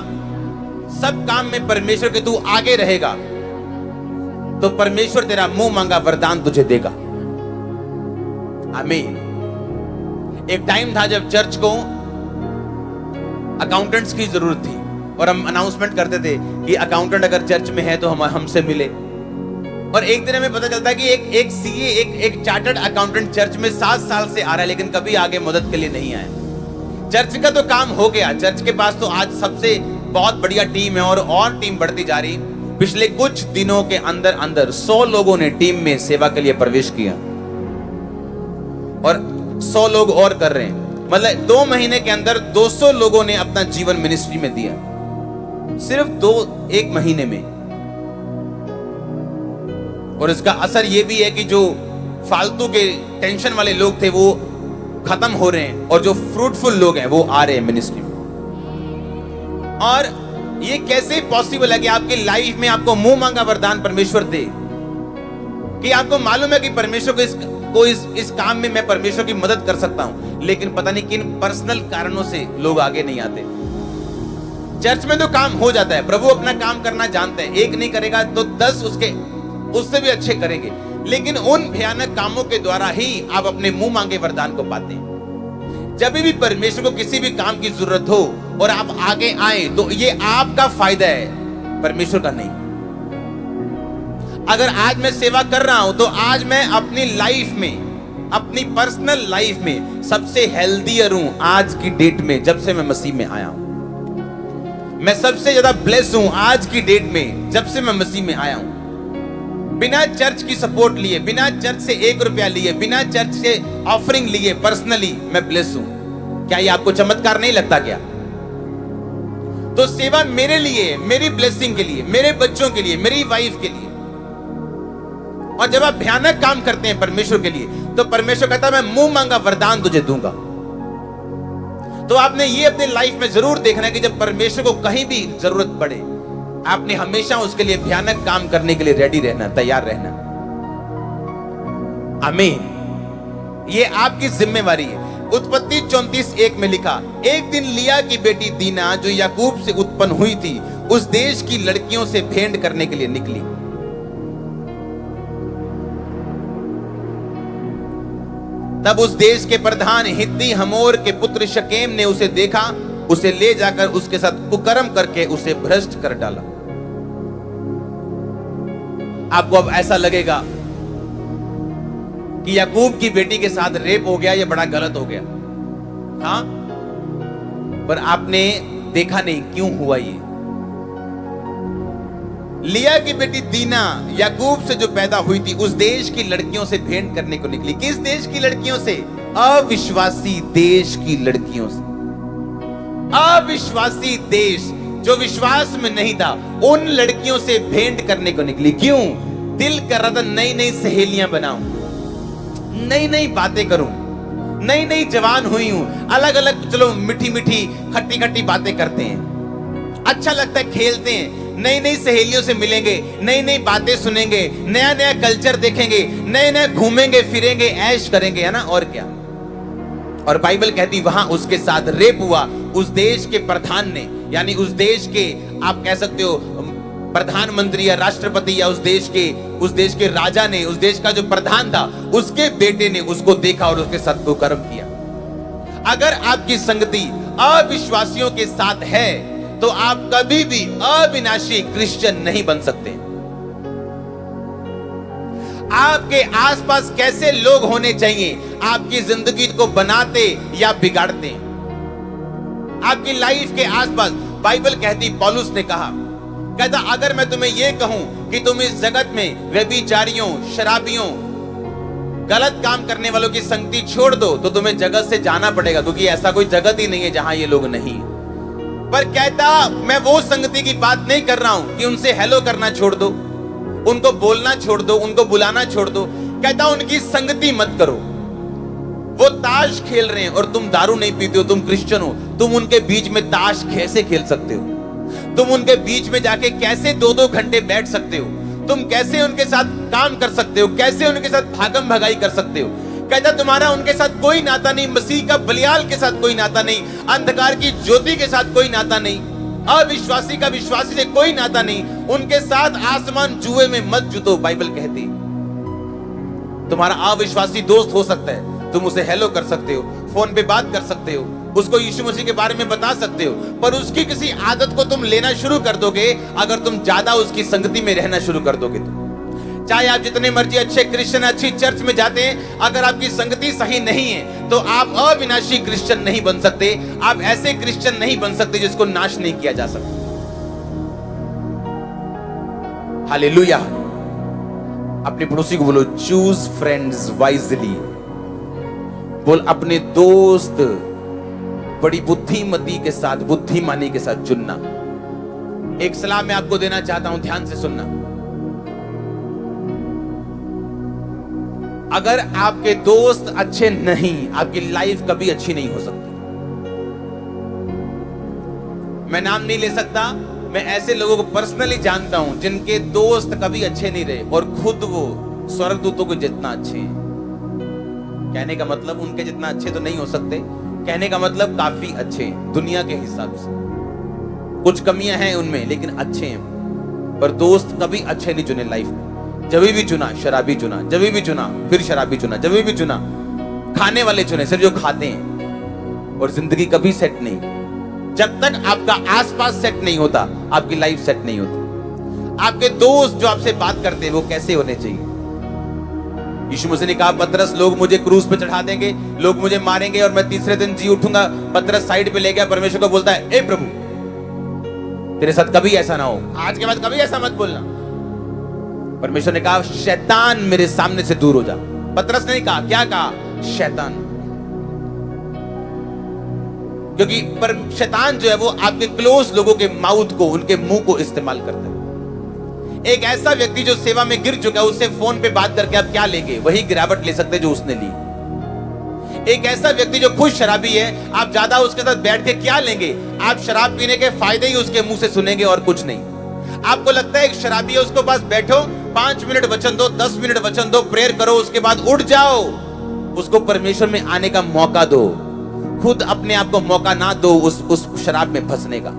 Speaker 1: सब काम में परमेश्वर के तू आगे रहेगा, तो परमेश्वर तेरा मुंह मांगा वरदान तुझे देगा। आमीन। एक टाइम था जब चर्च को अकाउंटेंट्स की जरूरत थी, और हम अनाउंसमेंट करते थे कि अकाउंटेंट अगर चर्च में है तो हमसे मिले। और एक दिन हमें पता चलता है कि एक सीए, एक चार्टर्ड अकाउंटेंट चर्च में 7 साल से आ रहा है, लेकिन कभी आगे मदद के लिए नहीं आया। चर्च का तो काम हो गया, चर्च के पास तो आज सबसे बहुत बढ़िया टीम है और टीम बढ़ती जा रही। पिछले कुछ दिनों के अंदर 100 लोगों ने टीम में सेवा के लिए प्रवेश किया, और 100 लोग और कर रहे हैं। मतलब 2 महीने के अंदर 200 लोगों ने अपना जीवन मिनिस्ट्री में दिया, सिर्फ 1 महीने में। और इसका असर ये भी है कि जो फालतू के टेंशन वाले लोग थे वो खत्म हो रहे हैं, और जो फ्रूटफुल लोग हैं वो आ रहे हैं मिनिस्ट्री में। और ये कैसे पॉसिबल है कि आपकी लाइफ में आपको मुंह मांगा वरदान परमेश्वर दे, कि आपको मालूम है कि परमेश्वर को इस काम में मैं परमेश्वर की मदद कर सकता हूं, लेकिन पता नहीं किन पर्सनल कारणों से लोग आगे नहीं आते। चर्च में तो काम हो जाता है, प्रभु अपना काम करना जानते हैं, एक नहीं करेगा तो 10 उससे भी अच्छे करेंगे, लेकिन उन भयानक कामों के द्वारा ही आप अपने मुंह मांगे वरदान को पाते हैं। जब भी परमेश्वर को किसी भी काम की जरूरत हो और आप आगे आए तो ये आपका फायदा है, परमेश्वर का नहीं। अगर आज मैं सेवा कर रहा हूं तो आज मैं अपनी लाइफ में, अपनी पर्सनल लाइफ में सबसे हेल्दियर हूं आज की डेट में, जब से मैं मसीह में आया हूं। मैं सबसे ज्यादा ब्लेस हूं आज की डेट में, जब से मैं मसीह में आया हूं। बिना चर्च की सपोर्ट लिए, बिना चर्च से 1 रुपया लिए, बिना चर्च से ऑफरिंग लिए, पर्सनली मैं ब्लेस हूं। क्या ये आपको चमत्कार नहीं लगता क्या? तो सेवा मेरे लिए, मेरी ब्लेसिंग के लिए, मेरे बच्चों के लिए, मेरी वाइफ के लिए। और जब आप भयानक काम करते हैं परमेश्वर के लिए, तो परमेश्वर कहता है मैं मुंह मांगा वरदान तुझे दूंगा। तो आपने ये अपनी लाइफ में जरूर देखना है कि जब परमेश्वर को कहीं भी जरूरत पड़े, आपने हमेशा उसके लिए भयानक काम करने के लिए रेडी रहना, तैयार रहना। आमीन। ये आपकी जिम्मेवारी है। उत्पत्ति 34:1 में लिखा, एक दिन लिया की बेटी दीना जो याकूब से उत्पन्न हुई थी, उस देश की लड़कियों से भेंट करने के लिए निकली। तब उस देश के प्रधान हित्ती हमोर के पुत्र शकेम ने उसे देखा, उसे ले जाकर उसके साथ कुकर्म करके उसे भ्रष्ट कर डाला। आपको अब ऐसा लगेगा कि याकूब की बेटी के साथ रेप हो गया, ये बड़ा गलत हो गया, हाँ, पर आपने देखा नहीं क्यों हुआ ये। लिया की बेटी दीना याकूब से जो पैदा हुई थी, उस देश की लड़कियों से भेंट करने को निकली। किस देश की लड़कियों से? अविश्वासी देश की लड़कियों से। अविश्वासी देश जो विश्वास में नहीं था, उन लड़कियों से भेंट करने को निकली। क्यों? दिल कर रहा था नई नई सहेलियां बनाऊं, नई नई बातें करूं, नई नई जवान हुई हूं, अलग अलग चलो मीठी मीठी खट्टी खट्टी बातें करते हैं, अच्छा लगता है, खेलते हैं, नई नई सहेलियों से मिलेंगे, नई नई बातें सुनेंगे, नया नया कल्चर देखेंगे, नए नए घूमेंगे फिरेंगे, ऐश करेंगे, है ना, और क्या। और बाइबल कहती वहां उसके साथ रेप हुआ। उस देश के प्रधान ने, यानी उस देश के, आप कह सकते हो प्रधानमंत्री या राष्ट्रपति, या उस देश के राजा ने, उस देश का जो प्रधान था, उसके बेटे ने उसको देखा और उसके साथ कुकर्म किया। अगर आपकी संगति अविश्वासियों के साथ है तो आप कभी भी अविनाशी क्रिश्चियन नहीं बन सकते। आपके आसपास कैसे लोग होने चाहिए आपकी जिंदगी को बनाते या बिगाड़ते? आपकी लाइफ के आसपास बाइबल कहती, पौलुस ने कहा, कहता अगर मैं तुम्हें यह कहूं कि तुम इस जगत में व्यभिचारियों, शराबियों, गलत काम करने वालों की संगति छोड़ दो, तो तुम्हें जगत से जाना पड़ेगा, क्योंकि ऐसा कोई जगत ही नहीं है जहां ये लोग नहीं। पर कहता मैं वो संगति की बात नहीं कर रहा हूं कि उनसे हेलो करना छोड़ दो, उनको बोलना छोड़ दो, उनको बुलाना छोड़ दो। कहता उनकी संगति मत करो। वो ताश खेल रहे हैं और तुम दारू नहीं पीते हो, तुम क्रिश्चियन हो, तुम उनके बीच में ताश कैसे खेल सकते हो? तुम उनके बीच में जाके कैसे 2-2 घंटे बैठ सकते हो? तुम कैसे उनके साथ काम कर सकते हो? कैसे उनके साथ भागम भगाई कर सकते हो? कहता तुम्हारा उनके साथ कोई नाता नहीं, मसीह का बलियाल के साथ कोई नाता नहीं, अंधकार की ज्योति के साथ कोई नाता नहीं, अविश्वासी का विश्वासी से कोई नाता नहीं, उनके साथ आसमान जुए में मत जुतो। बाइबल कहती तुम्हारा अविश्वासी दोस्त हो सकता है, तुम उसे हेलो कर सकते हो, फोन पे बात कर सकते हो, उसको यीशु मसीह के बारे में बता सकते हो, पर उसकी किसी आदत को तुम लेना शुरू कर दोगे अगर तुम ज्यादा उसकी संगति में रहना शुरू कर दोगे तो। चाहे आप जितने मर्जी अच्छे क्रिश्चियन, अच्छी चर्च में जाते हैं, अगर आपकी संगति सही नहीं है तो आप अविनाशी क्रिश्चियन नहीं बन सकते। आप ऐसे क्रिश्चियन नहीं बन सकते जिसको नाश नहीं किया जा सकता। हालेलुया। अपने पड़ोसी को बोलो, चूज फ्रेंड्स वाइजली। बोल, अपने दोस्त बड़ी बुद्धिमती के साथ, बुद्धिमानी के साथ चुनना। एक सलाह मैं आपको देना चाहता हूं, ध्यान से सुनना। अगर आपके दोस्त अच्छे नहीं, आपकी लाइफ कभी अच्छी नहीं हो सकती। मैं नाम नहीं ले सकता, मैं ऐसे लोगों को पर्सनली जानता हूं जिनके दोस्त कभी अच्छे नहीं रहे और खुद वो स्वर्गदूतों के जितना अच्छे हैं। कहने का मतलब उनके जितना अच्छे तो नहीं हो सकते, कहने का मतलब काफी अच्छे हैं दुनिया के हिसाब से। कुछ कमियां हैं उनमें लेकिन अच्छे हैं। पर दोस्त कभी अच्छे नहीं चुने लाइफ में। जब भी चुना शराबी चुना, जब भी चुना फिर शराबी चुना, जब भी चुना खाने वाले चुने, सिर्फ जो खाते हैं। और जिंदगी कभी सेट नहीं। जब तक आपका आसपास सेट नहीं होता, आपकी लाइफ सेट नहीं होती। आपके दोस्त जो आपसे बात करते हैं वो कैसे होने चाहिए? यीशु मसीह ने कहा, पतरस, लोग मुझे क्रूस पे चढ़ा देंगे, लोग मुझे मारेंगे और मैं तीसरे दिन जी उठूंगा। पतरस साइड पे ले गया, परमेश्वर को बोलता है, ए प्रभु, तेरे साथ कभी ऐसा ना हो, आज के बाद कभी ऐसा मत बोलना। परमेश्वर ने कहा, शैतान मेरे सामने से दूर हो जा। पतरस ने कहा, क्या कहा? शैतान। क्योंकि पर शैतान जो है वो आपके क्लोज लोगों के माउथ को, उनके मुंह को इस्तेमाल करता है। एक ऐसा व्यक्ति जो सेवा में गिर चुका है, उससे फोन पे बात करके आप क्या लेंगे? वही गिरावट ले सकते जो उसने ली। एक ऐसा व्यक्ति जो खुद शराबी है, आप ज्यादा उसके साथ बैठ के क्या लेंगे? आप शराब पीने के फायदे ही उसके मुंह से सुनेंगे और कुछ नहीं। आपको लगता है एक शराबी है, उसको पास बैठो, 5 मिनट वचन दो, 10 मिनट वचन दो, प्रेयर करो, उसके बाद उठ जाओ। उसको परमेश्वर में आने का मौका दो। खुद अपने आप को मौका ना दो उस शराब में फंसने का।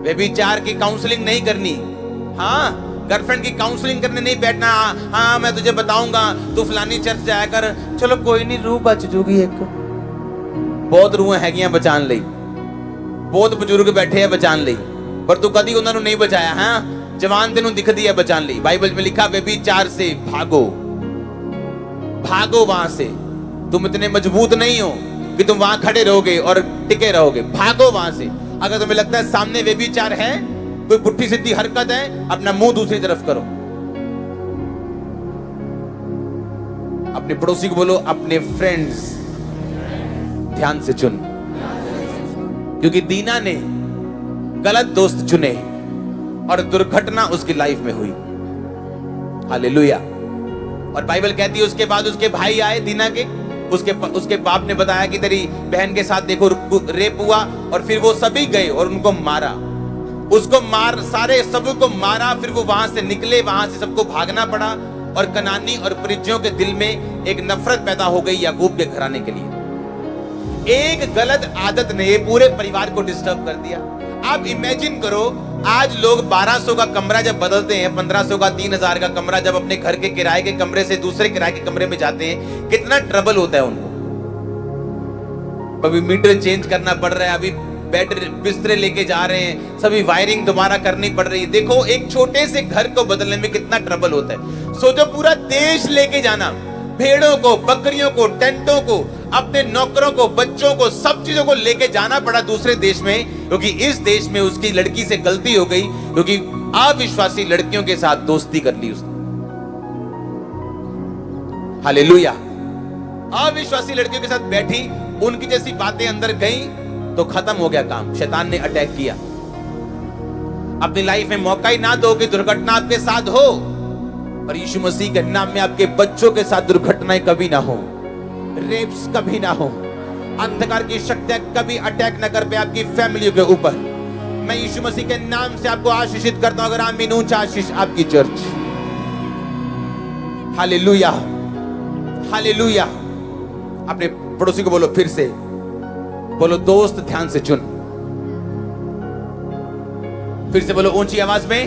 Speaker 1: व्यभिचार की काउंसलिंग नहीं करनी। हाँ, गर्लफ्रेंड की काउंसलिंग करने नहीं बैठना। हाँ, मैं तुझे बताऊंगा, तू फलानी चर्च जाया कर। चलो कोई नहीं, रूह बच जूगी। एक बहुत रूह हैगियां बचान लई, बहुत बुजुर्ग बैठे हैं बचान लई, पर तू कदी उन्होंने नहीं बचाया। हाँ, जवान तेनू दिख दी है बचान लई। बाइबल में लिखा, व्यभिचार से भागो, भागो वहां से। तुम इतने मजबूत नहीं हो कि तुम वहां खड़े रहोगे और टिके रहोगे। भागो वहां से। अगर तुम्हें लगता है सामने व्यभिचार है, कोई पुट्ठी सिद्धि हरकत है, अपना मुंह दूसरी तरफ करो। अपने पड़ोसी को बोलो, अपने फ्रेंड्स ध्यान से चुन। क्योंकि दीना ने गलत दोस्त चुने और दुर्घटना उसकी लाइफ में हुई। हालेलुया। और बाइबल कहती है उसके बाद उसके भाई आए दीना के, उसके बाप ने बताया कि तेरी बहन के साथ देखो रेप हुआ, और फिर वो सभी गए और उनको मारा। उसको सारे सबको मारा। फिर वो वहां से निकले, वहां से सबको भागना पड़ा। और कनानी और परिज्जियों के दिल में एक नफरत पैदा हो गई याकूब के घराने के लिए। एक गलत आदत ने पूरे परिवार को डिस्टर्ब कर दिया। आप इमेजिन करो, आज लोग 1200 का कमरा जब बदलते हैं, 1500 का, 3000 का कमरा जब अपने घर के किराए के कमरे से दूसरे किराए के कमरे में जाते हैं, कितना ट्रबल होता है उनको। अभी मीटर चेंज करना पड़ रहा है, अभी बेड बिस्तरे लेके जा रहे हैं, सभी वायरिंग दोबारा करनी पड़ रही है। देखो एक छोटे से घर को बदलने में कितना ट्रबल होता है। सोचो पूरा देश लेके जाना, भेड़ों को, बकरियों को, टेंटों को, अपने नौकरों को, बच्चों को, सब चीजों को लेके जाना पड़ा दूसरे देश में, क्योंकि इस देश में उसकी लड़की से गलती हो गई, क्योंकि अविश्वासी लड़कियों के साथ दोस्ती कर ली उसने। हालेलुया। अविश्वासी लड़कियों के साथ बैठी, उनकी जैसी बातें अंदर गई तो खत्म हो गया काम। शैतान ने अटैक किया। अपनी लाइफ में मौका ही ना दो कि दुर्घटना आपके साथ हो। और यीशु मसीह के नाम में आपके बच्चों के साथ दुर्घटनाएं कभी ना हो, रेप्स कभी ना हो, अंधकार की शक्तियां कभी अटैक ना कर पे आपकी फैमिली के ऊपर। मैं यीशु मसीह के नाम से आपको आशीषित करता हूं। अगर आमीन, ऊंचा आशीष आपकी चर्च। Hallelujah, hallelujah. अपने पड़ोसी को बोलो, फिर से बोलो, दोस्त ध्यान से चुन। फिर से बोलो ऊंची आवाज में।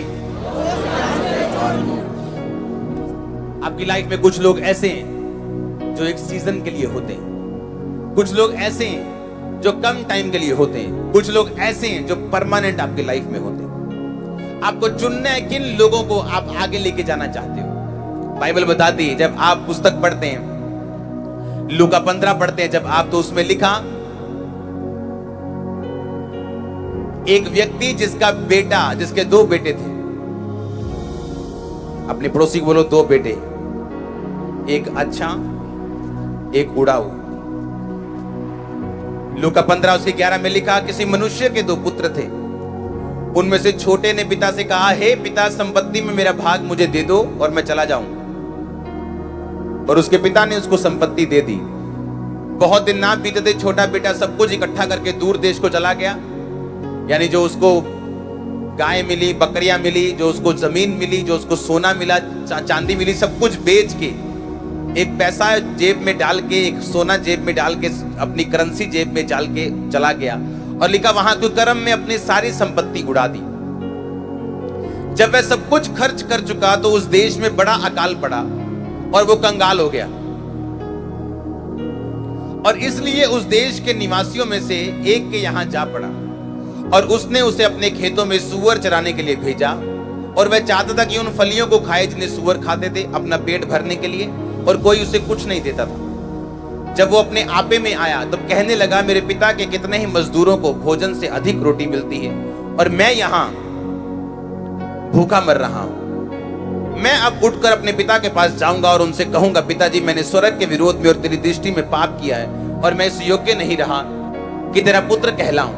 Speaker 1: आपकी लाइफ में कुछ लोग ऐसे हैं जो एक सीजन के लिए होते हैं, कुछ लोग ऐसे हैं जो कम टाइम के लिए होते हैं, कुछ लोग ऐसे हैं जो परमानेंट आपकी लाइफ में होते हैं। आपको चुनना है किन लोगों को आप आगे लेके जाना चाहते हो। बाइबल बताती है, जब आप पुस्तक पढ़ते हैं, लूका 15 पढ़ते हैं जब आप, तो उसमें लिखा एक व्यक्ति जिसका बेटा, जिसके 2 बेटे थे। अपने पड़ोसी को बोलो, 2 बेटे, एक अच्छा, एक उड़ाऊ। लूका 15 उसके 11 में लिखा, किसी मनुष्य के 2 पुत्र थे। उनमें से छोटे ने पिता से कहा, हे पिता, संपत्ति में मेरा भाग मुझे दे दो और मैं चला जाऊं। और उसके पिता ने उसको संपत्ति दे दी। बहुत दिन ना बीते थे, छोटा बेटा सब कुछ इकट्ठा करके दूर देश को चला गया। यानी जो उसको गाय मिली, बकरियां मिली, जो उसको जमीन मिली, जो उसको सोना मिला, चांदी मिली, सब कुछ बेच के, एक पैसा जेब में डाल के, एक सोना जेब में डाल के, अपनी करेंसी जेब में डाल के चला गया। और लिखा, वहां कुकर्म में अपनी सारी संपत्ति उड़ा दी। जब वह सब कुछ खर्च कर चुका तो उस देश में बड़ा अकाल पड़ा और वो कंगाल हो गया। और इसलिए उस देश के निवासियों में से एक के यहां जा पड़ा और उसने उसे अपने खेतों में सूअर चराने के लिए भेजा। और वह चाहता था कि उन फलियों को खाए जिन्हें सूअर खाते थे, अपना पेट भरने के लिए, और कोई उसे कुछ नहीं देता था। जब वो अपने आपे में आया तब कहने लगा, मेरे पिता के कितने ही मजदूरों को भोजन से अधिक रोटी मिलती है और मैं यहां भूखा मर रहा हूं। मैं अब उठकर अपने पिता के पास जाऊंगा और उनसे कहूंगा, पिताजी, मैंने स्वर्ग के विरोध में और तेरी दृष्टि में पाप किया है और मैं इस योग्य नहीं रहा कि तेरा पुत्र कहलाऊं,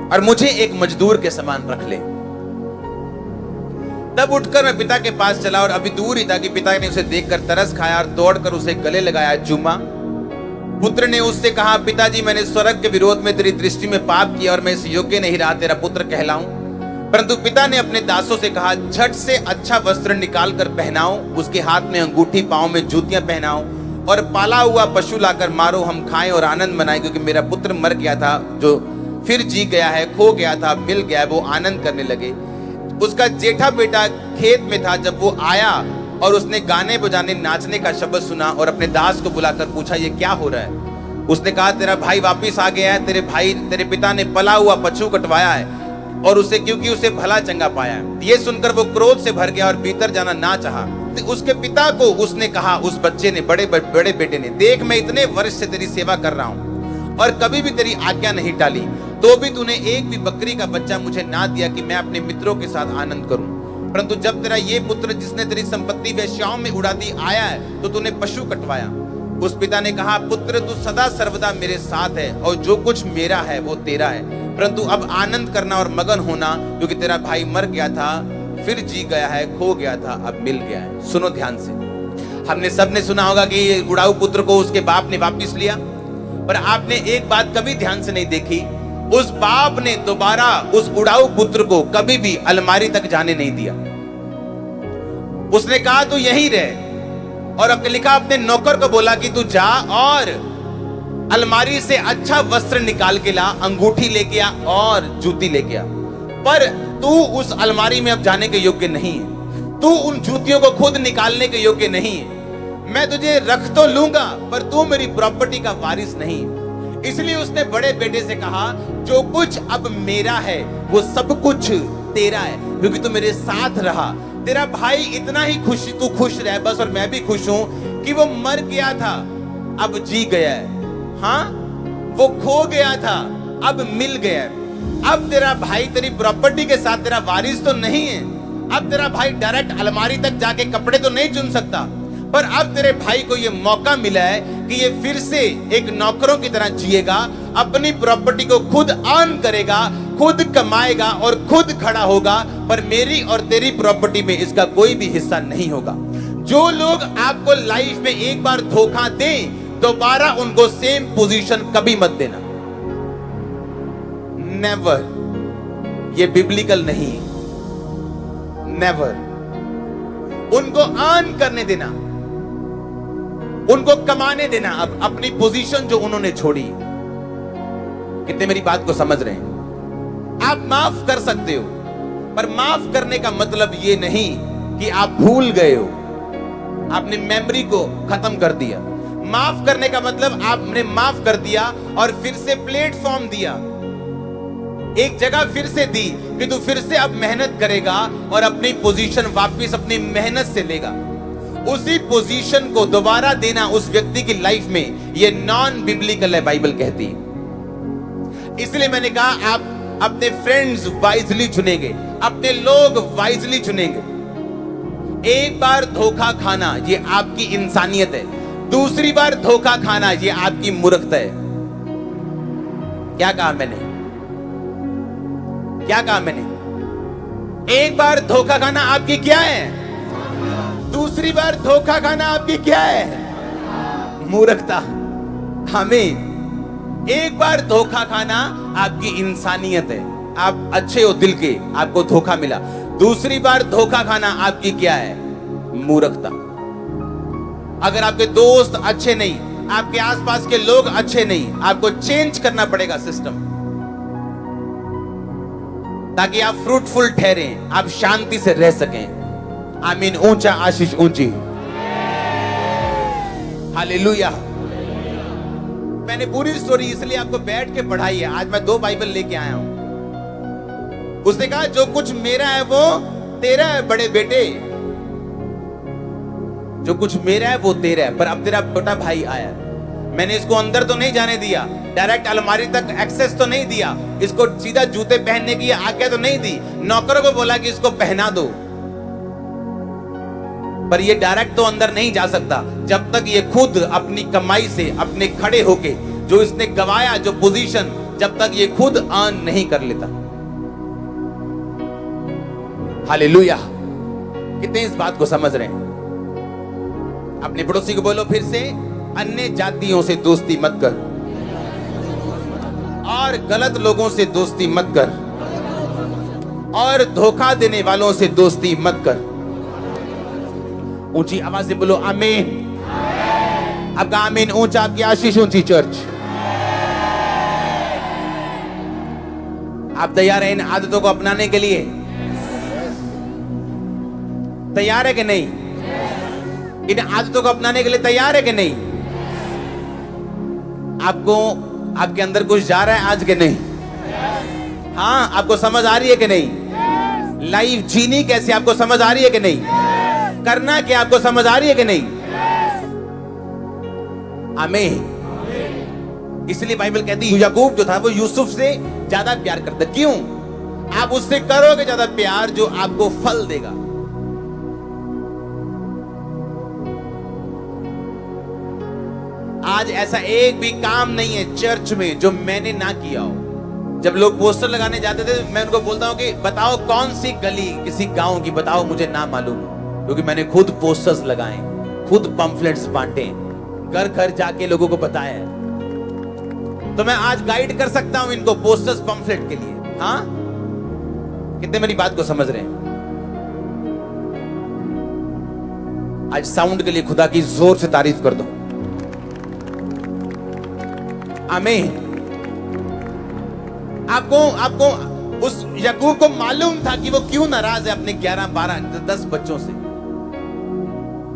Speaker 1: और मुझे एक मजदूर के समान रख ले। तब उठकर मैं पिता के पास चला और अभी दूर ही था कि पिता ने उसे देखकर तरस खाया और दौड़कर उसे गले लगाया, चूमा। पुत्र ने उससे कहा, पिताजी, मैंने स्वर्ग के विरोध में तेरी दृष्टि में पाप किया और मैं इस योग्य नहीं रहा तेरा पुत्र कहलाऊं। परंतु पिता ने अपने दासों से कहा, झट से अच्छा वस्त्र निकाल कर पहनाओ, उसके हाथ में अंगूठी, पांव में जूतियां पहनाओ और पाला हुआ पशु लाकर मारो, हम खाएं और आनंद मनाएं, क्योंकि मेरा पुत्र मर गया था, जो फिर जी गया है, खो गया था, मिल गया है। वो आनंद करने लगे। उसका जेठा बेटा खेत में था। जब वो आया और उसने गाने बजाने, नाचने का शब्द सुना और अपने दास को बुलाकर पूछा, ये क्या हो रहा है? उसने कहा, तेरा भाई वापिस आ गया है, तेरे पिता ने पला हुआ पशु कटवाया है और उसे, क्योंकि उसे भला चंगा पाया है। ये सुनकर वो क्रोध से भर गया और भीतर जाना ना चाहा। तो उसके पिता को उसने कहा, उस बच्चे ने, बड़े बेटे ने, देख, मैं इतने वर्ष से तेरी सेवा कर रहा हूं और कभी भी तेरी आज्ञा नहीं टाली, तो भी तूने एक भी बकरी का बच्चा मुझे ना दिया कि मैं अपने मित्रों के साथ आनंद करूं। परंतु जब तेरा ये पुत्र, जिसने तेरी संपत्ति वेश्याओं में उड़ा दी, आया है, तो तूने पशु कटवाया। उस पिता ने कहा, पुत्र, तू सदा सर्वदा मेरे साथ है और जो कुछ मेरा है वो तेरा है। परंतु अब आनंद करना और मगन होना, क्योंकि तेरा भाई मर गया था, फिर जी गया है, खो गया था, अब मिल गया है। सुनो ध्यान से। हमने सबने सुना होगा कि ये उड़ाऊ पुत्र को उसके बाप ने वापिस लिया, पर आपने एक बात कभी ध्यान से नहीं देखी, उस बाप ने दोबारा उस उड़ाऊ पुत्र को कभी भी अलमारी तक जाने नहीं दिया। उसने कहा, तू यहीं रह, और लिखा, अपने नौकर को बोला कि तू जा और अलमारी से अच्छा वस्त्र निकाल के ला, अंगूठी लेके आ और जूती लेके आ, पर तू उस अलमारी में अब जाने के योग्य नहीं है। तू उन जूतियों को खुद निकालने के योग्य नहीं है। मैं तुझे रख तो लूंगा, पर तू मेरी प्रॉपर्टी का वारिस नहीं। इसलिए उसने बड़े बेटे से कहा, जो कुछ अब मेरा है वो सब कुछ तेरा है, क्योंकि तू मेरे साथ रहा। तेरा भाई इतना ही तू खुश रह बस, और मैं भी खुश हूं कि वो मर गया था, अब जी गया है। हाँ, वो खो गया था, अब मिल गया है। अब तेरा भाई तेरी प्रॉपर्टी के साथ तेरा वारिस तो नहीं है। अब तेरा भाई डायरेक्ट अलमारी तक जाके कपड़े तो नहीं चुन सकता, पर अब तेरे भाई को ये मौका मिला है कि ये फिर से एक नौकरों की तरह जिएगा, अपनी प्रॉपर्टी को खुद अर्न करेगा, खुद कमाएगा और खुद खड़ा होगा, पर मेरी और तेरी प्रॉपर्टी में इसका कोई भी हिस्सा नहीं होगा। जो लोग आपको लाइफ में एक बार धोखा दें, दोबारा उनको सेम पोजीशन कभी मत देना। नेवर। ये बिब्लिकल नहीं, नेवर। उनको अर्न करने देना, उनको कमाने देना, अब अपनी पोजीशन जो उन्होंने छोड़ी। कितने मेरी बात को समझ रहे हैं? आप माफ कर सकते हो, पर माफ करने का मतलब ये नहीं कि आप भूल गए हो, आपने मेमोरी को खत्म कर दिया। माफ करने का मतलब आपने माफ कर दिया और फिर से प्लेटफॉर्म दिया, एक जगह फिर से दी कि तू फिर से अब मेहनत करेगा और अपनी पोजीशन वापस अपनी मेहनत से लेगा। उसी पोजीशन को दोबारा देना उस व्यक्ति की लाइफ में ये नॉन बिब्लिकल है, बाइबल कहती है। इसलिए मैंने कहा आप अपने फ्रेंड्स वाइजली चुनेंगे, अपने लोग वाइजली चुनेंगे। एक बार धोखा खाना ये आपकी इंसानियत है, दूसरी बार धोखा खाना ये आपकी मूर्खता है। क्या कहा मैंने? क्या कहा मैंने? एक बार धोखा खाना आपकी क्या है? दूसरी बार धोखा खाना आपकी क्या है? मूर्खता। हमें एक बार धोखा खाना आपकी इंसानियत है। आप अच्छे हो दिल के, आपको धोखा मिला। दूसरी बार धोखा खाना आपकी क्या है? मूर्खता। अगर आपके दोस्त अच्छे नहीं, आपके आसपास के लोग अच्छे नहीं, आपको चेंज करना पड़ेगा सिस्टम, ताकि आप फ्रूटफुल ठहरे, आप शांति से रह सकें। आमीन। ऊंचा आशीष ऊंची। हालेलुया। मैंने पूरी स्टोरी इसलिए आपको बैठ के पढ़ाई है। आज मैं 2 बाइबल लेके आया हूं। उसने कहा जो कुछ मेरा है वो तेरा है बड़े बेटे, जो कुछ मेरा है वो तेरा है। पर अब तेरा छोटा भाई आया, मैंने इसको अंदर तो नहीं जाने दिया, डायरेक्ट अलमारी तक एक्सेस तो नहीं दिया, इसको सीधा जूते पहनने की आज्ञा तो नहीं दी, नौकरों को बोला कि इसको पहना दो, पर ये डायरेक्ट तो अंदर नहीं जा सकता जब तक ये खुद अपनी कमाई से अपने खड़े होके जो इसने गवाया, जो पोजीशन, जब तक ये खुद अर्न नहीं कर लेता। हालेलुया। कितने इस बात को समझ रहे हैं? अपने पड़ोसी को बोलो फिर से, अन्य जातियों से दोस्ती मत कर और गलत लोगों से दोस्ती मत कर और धोखा देने वालों से दोस्ती मत कर। ऊंची आवाज से बोलो आमीन। आपका आमीन ऊंचा, आपकी आशीष ऊंची। चर्च, आप तैयार हैं इन आदतों को अपनाने के लिए? तैयार है कि नहीं? इन आदतों को अपनाने के लिए तैयार है कि नहीं? आपको आपके अंदर कुछ जा रहा है आज के नहीं? हाँ, आपको समझ आ रही है कि नहीं? लाइफ जीनी कैसे आपको समझ आ रही है कि नहीं? करना क्या आपको समझ आ रही है कि नहीं? आमीन। इसलिए बाइबल कहती है याकूब जो था वो यूसुफ से ज्यादा प्यार करता। क्यों? आप उससे करोगे ज्यादा प्यार जो आपको फल देगा। आज ऐसा एक भी काम नहीं है चर्च में जो मैंने ना किया हो। जब लोग पोस्टर लगाने जाते थे मैं उनको बोलता हूं कि बताओ कौन सी गली किसी गांव की बताओ, मुझे ना मालूम, क्योंकि मैंने खुद पोस्टर्स लगाए, खुद पंफलेट्स बांटे, घर घर जाके लोगों को बताया। तो मैं आज गाइड कर सकता हूं इनको पोस्टर्स पंफलेट के लिए। हाँ, कितने मेरी बात को समझ रहे हैं? आज साउंड के लिए खुदा की जोर से तारीफ कर दो। आमीन। आपको उस याकूब को मालूम था कि वो क्यों नाराज है अपने 11, 12, 10 बच्चों से,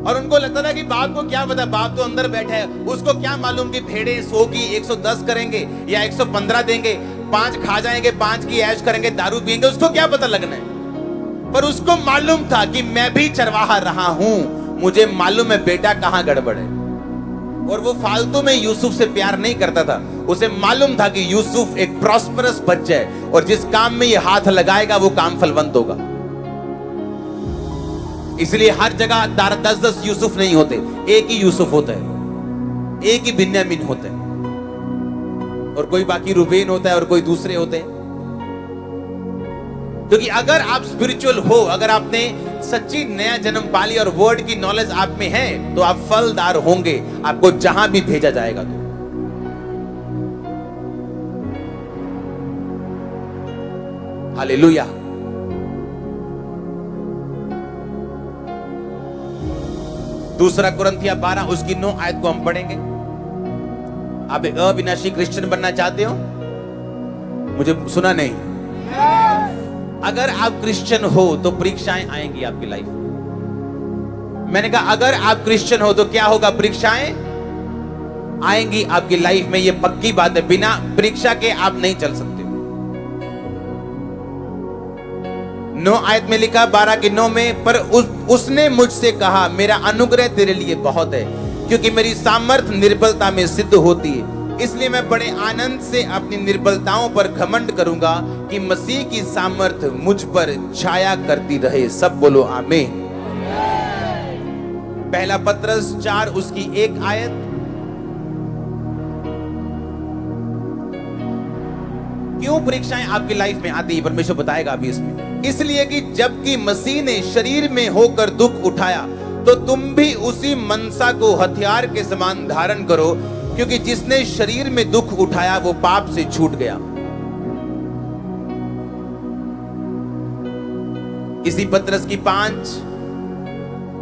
Speaker 1: और उनको लगता था कि बाप को क्या पता, बाप तो अंदर बैठा है, उसको क्या मालूम कि भेड़े 100 की 110 करेंगे या 115 देंगे, 5 खा जाएंगे, 5 की ऐश करेंगे, दारू पिएंगे, उसको क्या पता लगना है। पर उसको मालूम था कि मैं भी चरवाहा रहा हूं, मुझे मालूम है बेटा कहां गड़बड़ है। और वो फालतू में यूसुफ से प्यार नहीं करता था, उसे मालूम था कि यूसुफ एक प्रॉस्परस बच्चा है और जिस काम में ये हाथ लगाएगा वो काम फलवंत होगा। इसलिए हर जगह 10-10 यूसुफ नहीं होते, एक ही यूसुफ होता है, एक ही बिन्यामीन होता है, और कोई बाकी रूबेन होता है और कोई दूसरे होते हैं। क्योंकि अगर आप स्पिरिचुअल हो, अगर आपने सच्ची नया जन्म पाली और वर्ड की नॉलेज आप में है, तो आप फलदार होंगे, आपको जहां भी भेजा जाएगा। तो हालेलुया। दूसरा कुरिन्थियों 12 उसकी 9 आयत को हम पढ़ेंगे। आप एक अविनाशी क्रिश्चियन बनना चाहते हो? मुझे सुना नहीं? अगर आप क्रिश्चियन हो तो परीक्षाएं आएंगी आपकी लाइफ में। मैंने कहा अगर आप क्रिश्चियन हो तो क्या होगा? परीक्षाएं आएंगी आपकी लाइफ में, ये पक्की बात है। बिना परीक्षा के आप नहीं चल सकते। 9 आयत में लिखा, 12 की 9 में, पर उसने मुझसे कहा मेरा अनुग्रह तेरे लिए बहुत है, क्योंकि मेरी सामर्थ्य निर्बलता में सिद्ध होती है। इसलिए मैं बड़े आनंद से अपनी निर्बलताओं पर घमंड करूंगा कि मसीह की सामर्थ्य मुझ पर छाया करती रहे। सब बोलो आमीन। पहला पत्रस 4 उसकी 1 आयत। क्यों परीक्षाएं आपकी लाइफ में आती है, परमेश्वर बताएगा अभी इसमें। इसलिए कि जबकि मसीह ने शरीर में होकर दुख उठाया, तो तुम भी उसी मनसा को हथियार के समान धारण करो, क्योंकि जिसने शरीर में दुख उठाया वो पाप से छूट गया। इसी पत्रस की 5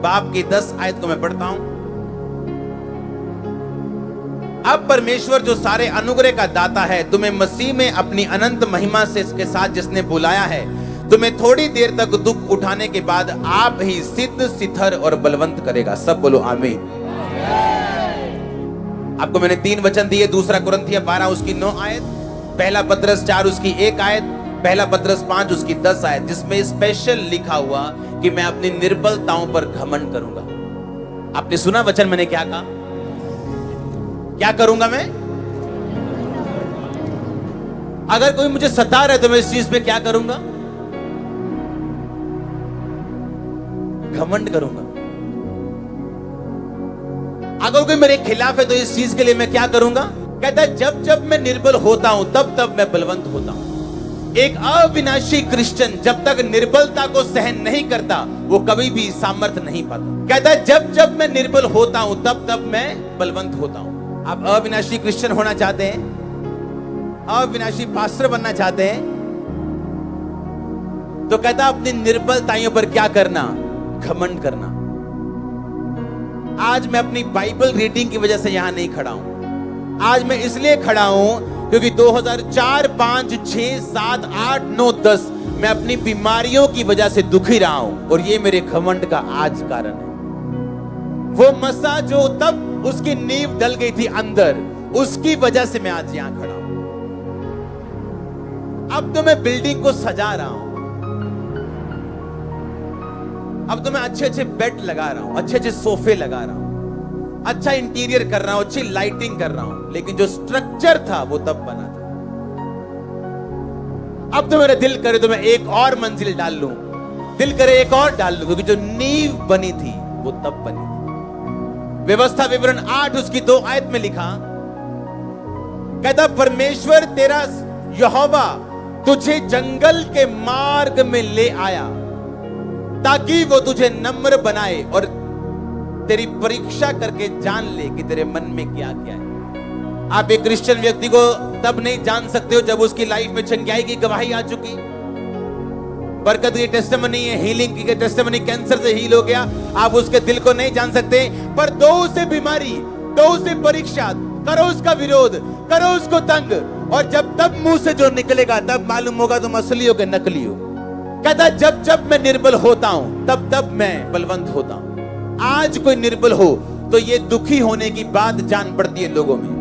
Speaker 1: बाब की 10 आयत को मैं पढ़ता हूं। अब परमेश्वर जो सारे अनुग्रह का दाता है, तुम्हें मसीह में अपनी अनंत महिमा से इसके साथ जिसने बुलाया है, तुम्हें थोड़ी देर तक दुख उठाने के बाद आप ही सिद्ध, सिथर और बलवंत करेगा। सब बोलो आमीन। आपको मैंने 3 वचन दिए। दूसरा कुरिन्थियों 12 उसकी 9 आयत, पहला पत्रस 4 उसकी 1 आयत, पहला पत्रस 5 उसकी 10 आयत, जिसमें स्पेशल लिखा हुआ कि मैं अपनी निर्बलताओं पर घमंड करूंगा। आपने सुना वचन मैंने क्या कहा? क्या करूंगा मैं? अगर कोई मुझे सता रहा है तो मैं इस चीज पे क्या करूंगा? घमंड करूंगा। अगर कोई मेरे खिलाफ है तो इस चीज के लिए मैं क्या करूंगा? कहता है जब जब मैं निर्बल होता हूं तब तब मैं बलवंत होता हूं। एक अविनाशी क्रिश्चियन जब तक निर्बलता को सहन नहीं करता वो कभी भी सामर्थ्य नहीं पाता। कहता है जब जब मैं निर्बल होता हूं तब तब मैं बलवंत होता हूं। आप अविनाशी क्रिश्चियन होना चाहते हैं, अविनाशी पास्टर बनना चाहते हैं, तो कहता अपनी निर्बलताओं पर क्या करना? घमंड करना। आज मैं अपनी बाइबल रीडिंग की वजह से यहां नहीं खड़ा हूं। आज मैं इसलिए खड़ा हूं क्योंकि 2004, 5, 6, 7, 8, 9, 10 मैं अपनी बीमारियों की वजह से दुखी रहा हूं, और ये मेरे घमंड का आज कारण है। वो मसा जो तब उसकी नींव डल गई थी अंदर, उसकी वजह से मैं आज यहां खड़ा हूं। अब तो मैं बिल्डिंग को सजा रहा हूं, अब तो मैं अच्छे अच्छे बेड लगा रहा हूं, अच्छे अच्छे सोफे लगा रहा हूं, अच्छा इंटीरियर कर रहा हूं, अच्छी लाइटिंग कर रहा हूं, लेकिन जो स्ट्रक्चर था वो तब बना था। अब तो मेरा दिल करे तो मैं एक और मंजिल डाल लूं, दिल करे एक और डाल लूं, क्योंकि जो नींव बनी थी वो तब बनी थी। व्यवस्था विवरण 8 उसकी 2 आयत में लिखा, कहता परमेश्वर तेरा यहोवा तुझे जंगल के मार्ग में ले आया ताकि वो तुझे नम्र बनाए और तेरी परीक्षा करके जान ले कि तेरे मन में क्या क्या है। आप एक क्रिश्चियन व्यक्ति को तब नहीं जान सकते हो जब उसकी लाइफ में चंगाई की गवाही आ चुकी, बरकत की टेस्टिमनी है, हीलिंग की टेस्टिमनी, कैंसर से हील हो गया। आप उसके दिल को नहीं जान सकते, पर दो उसे बीमारी, दो उसे परीक्षा, करो उसका विरोध, करो उसको तंग, और जब तब मुंह से जो निकलेगा तब मालूम होगा तुम असली हो कि नकली हो। कहता जब जब मैं निर्बल होता हूं तब तब मैं बलवंत होता हूं। आज कोई निर्बल हो तो ये दुखी होने की बात जान पड़ती है लोगों में।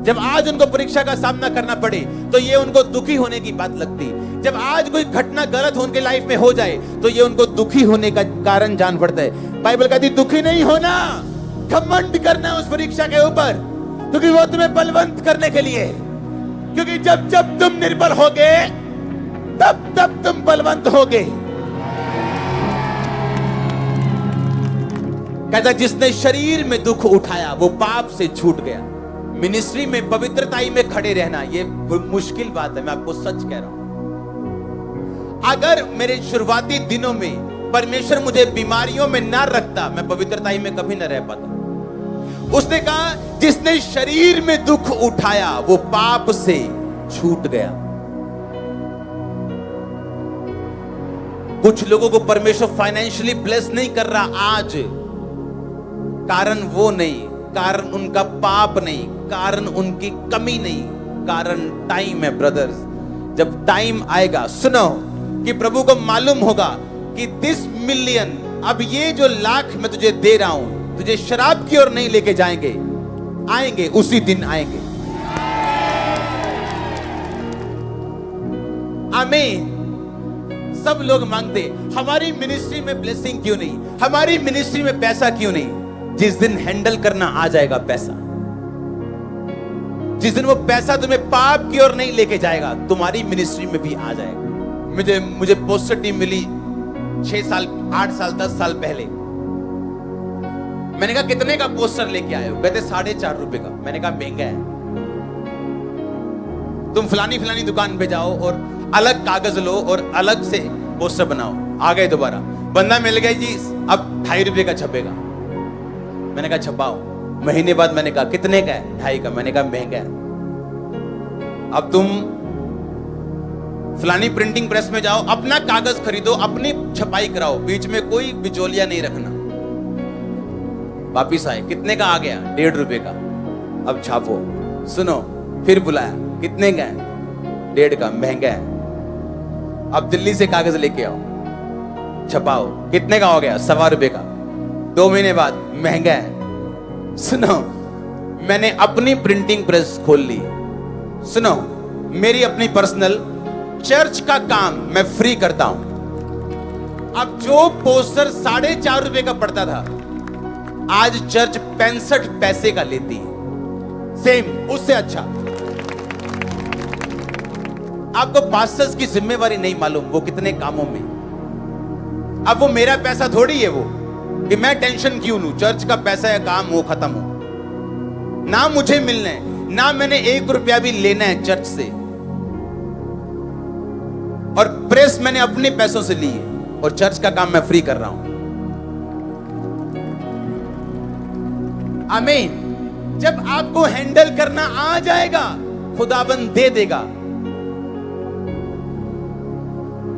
Speaker 1: जब आज उनको परीक्षा का सामना करना पड़े तो ये उनको दुखी होने की बात लगती। जब आज कोई घटना गलत उनके लाइफ में हो जाए तो ये उनको दुखी होने का कारण जान पड़ता है। बाइबल कहती दुखी नहीं होना, घमंड करना उस परीक्षा के ऊपर, क्योंकि वो तुम्हें बलवंत करने के लिए। क्योंकि जब जब तुम निर्बल होगे तब तब तुम बलवंत होगे। कहता जिसने शरीर में दुख उठाया वो पाप से छूट गया। मिनिस्ट्री में पवित्रताई में खड़े रहना ये मुश्किल बात है, मैं आपको सच कह रहा हूं। अगर मेरे शुरुआती दिनों में परमेश्वर मुझे बीमारियों में ना रखता, मैं पवित्रताई में कभी ना रह पाता। उसने कहा जिसने शरीर में दुख उठाया वो पाप से छूट गया। कुछ लोगों को परमेश्वर फाइनेंशियली ब्लेस नहीं कर रहा आज, कारण वो नहीं, कारण उनका पाप नहीं, कारण उनकी कमी नहीं, कारण टाइम है ब्रदर्स। जब टाइम आएगा, सुनो कि प्रभु को मालूम होगा कि 10 मिलियन, अब ये जो लाख मैं तुझे दे रहा हूं, तुझे शराब की ओर नहीं लेके जाएंगे, आएंगे उसी दिन आएंगे। आमीन। सब लोग मांगते हमारी मिनिस्ट्री में ब्लेसिंग क्यों नहीं, हमारी मिनिस्ट्री में पैसा क्यों नहीं। जिस दिन हैंडल करना आ जाएगा पैसा, जिस दिन वो पैसा तुम्हें पाप की ओर नहीं लेके जाएगा, तुम्हारी मिनिस्ट्री में भी आ जाएगा। मुझे पोस्टर टीम मिली 6 साल, 8 साल, 10 साल पहले। मैंने कहा कितने का पोस्टर लेके आए हो? कहते 4.5 रुपए का। मैंने कहा महंगा है, तुम फलानी फलानी दुकान पे जाओ और अलग कागज लो और अलग से पोस्टर बनाओ। आ गए दोबारा, बंदा मिल गया जी, अब 2.5 रुपए का छपेगा। मैंने कहा छपाओ। महीने बाद मैंने कहा कितने का है? 2.5 का। मैंने कहा महंगा है। अब तुम फलानी प्रिंटिंग प्रेस में जाओ, अपना कागज खरीदो, अपनी छपाई कराओ, बीच में कोई बिचौलिया नहीं रखना। वापिस आए, कितने का आ गया? 1.5 रुपए का। अब छापो। सुनो, फिर बुलाया, कितने का है? 1.5 का। महंगा है। अब दिल्ली से कागज लेके आओ, छपाओ, कितने का हो गया? 1.25 रुपए का। 2 महीने बाद महंगा है। सुनो, मैंने अपनी प्रिंटिंग प्रेस खोल ली। सुनो, मेरी अपनी पर्सनल चर्च का काम मैं फ्री करता हूं। अब जो पोस्टर 4.5 रुपए का पड़ता था, आज चर्च 65 पैसे का लेती है। सेम, उससे अच्छा। आपको पास्टर्स की जिम्मेवारी नहीं मालूम वो कितने कामों में। अब वो मेरा पैसा थोड़ी है वो कि मैं टेंशन क्यों लूं। चर्च का पैसा या काम वो खत्म हो ना, मुझे मिलना है ना, मैंने 1 रुपया भी लेना है चर्च से। और प्रेस मैंने अपने पैसों से ली है और चर्च का काम मैं फ्री कर रहा हूं। आमीन। जब आपको हैंडल करना आ जाएगा, खुदाबंद दे देगा।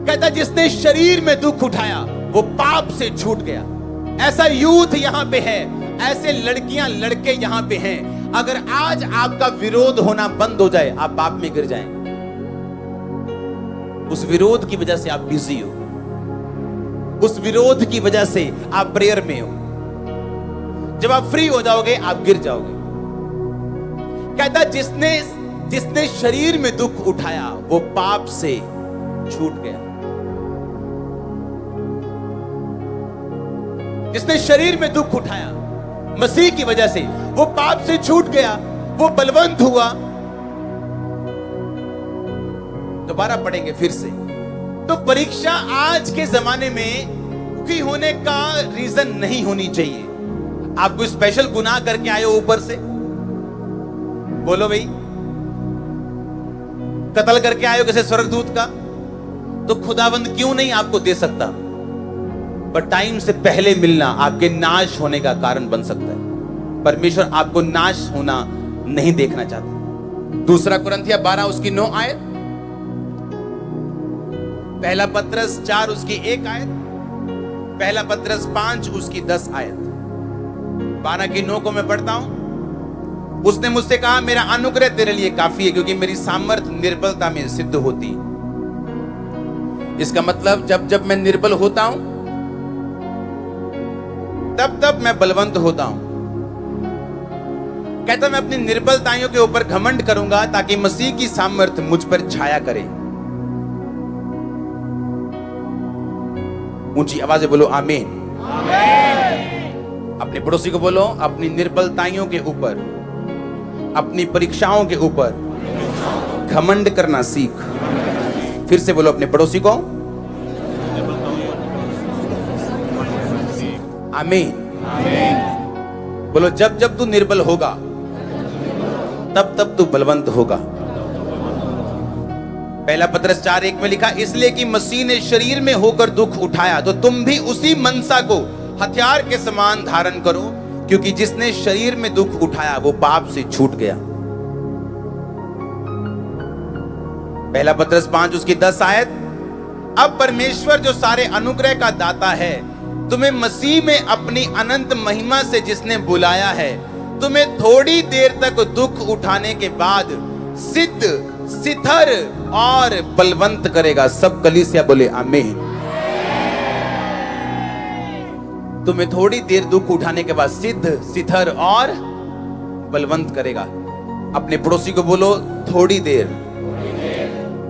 Speaker 1: कहता जिसने शरीर में दुख उठाया वो पाप से छूट गया। ऐसा यूथ यहां पे है, ऐसे लड़कियां लड़के यहां पे हैं। अगर आज आपका विरोध होना बंद हो जाए, आप पाप में गिर जाएंगे। उस विरोध की वजह से आप बिजी हो, उस विरोध की वजह से आप प्रेयर में हो। जब आप फ्री हो जाओगे आप गिर जाओगे। कहता जिसने शरीर में दुख उठाया वो पाप से छूट गया। जिसने शरीर में दुख उठाया मसीह की वजह से वो पाप से छूट गया, वो बलवंत हुआ। दोबारा पढ़ेंगे फिर से। तो परीक्षा आज के जमाने में दुखी होने का रीजन नहीं होनी चाहिए। आप कोई स्पेशल गुनाह करके आए हो ऊपर से, बोलो भाई, कत्ल करके आए हो किसी स्वर्गदूत का, तो खुदावंद क्यों नहीं आपको दे सकता? पर टाइम से पहले मिलना आपके नाश होने का कारण बन सकता है। परमेश्वर आपको नाश होना नहीं देखना चाहता। दूसरा कुरिन्थिया 12 उसकी 9 आयत, पहला पत्रस 4 उसकी 1 आयत, पहला पत्रस 5 उसकी 10 आयत। 12 की 9 को मैं पढ़ता हूं। उसने मुझसे कहा मेरा अनुग्रह तेरे लिए काफी है, क्योंकि मेरी सामर्थ निर्बलता में सिद्ध होती। इसका मतलब जब मैं निर्बल होता हूं तब मैं बलवंत होता हूं। कहता मैं अपनी निर्बलताओं के ऊपर घमंड करूंगा ताकि मसीह की सामर्थ मुझ पर छाया करे। ऊंची आवाज से बोलो आमीन। अपने पड़ोसी को बोलो अपनी निर्बलताओं के ऊपर, अपनी परीक्षाओं के ऊपर घमंड करना सीख। फिर से बोलो अपने पड़ोसी को आमीन। बोलो जब तू निर्बल होगा तब तू बलवंत होगा। पहला पत्रस 4:1 में लिखा, इसलिए कि मसीह ने शरीर में होकर दुख उठाया तो तुम भी उसी मनसा को हथियार के समान धारण करो, क्योंकि जिसने शरीर में दुख उठाया वो पाप से छूट गया। पहला पत्रस 5 उसकी 10 आयत, अब परमेश्वर जो सारे अनुग्रह का दाता है तुम्हें मसीह में अपनी अनंत महिमा से जिसने बुलाया है, तुम्हें थोड़ी देर तक दुख उठाने के बाद सिद्ध, स्थिर और बलवंत करेगा। सब कलीसिया बोले आमीन। तुम्हें थोड़ी देर दुख उठाने के बाद सिद्ध, स्थिर और बलवंत करेगा। अपने पड़ोसी को बोलो थोड़ी देर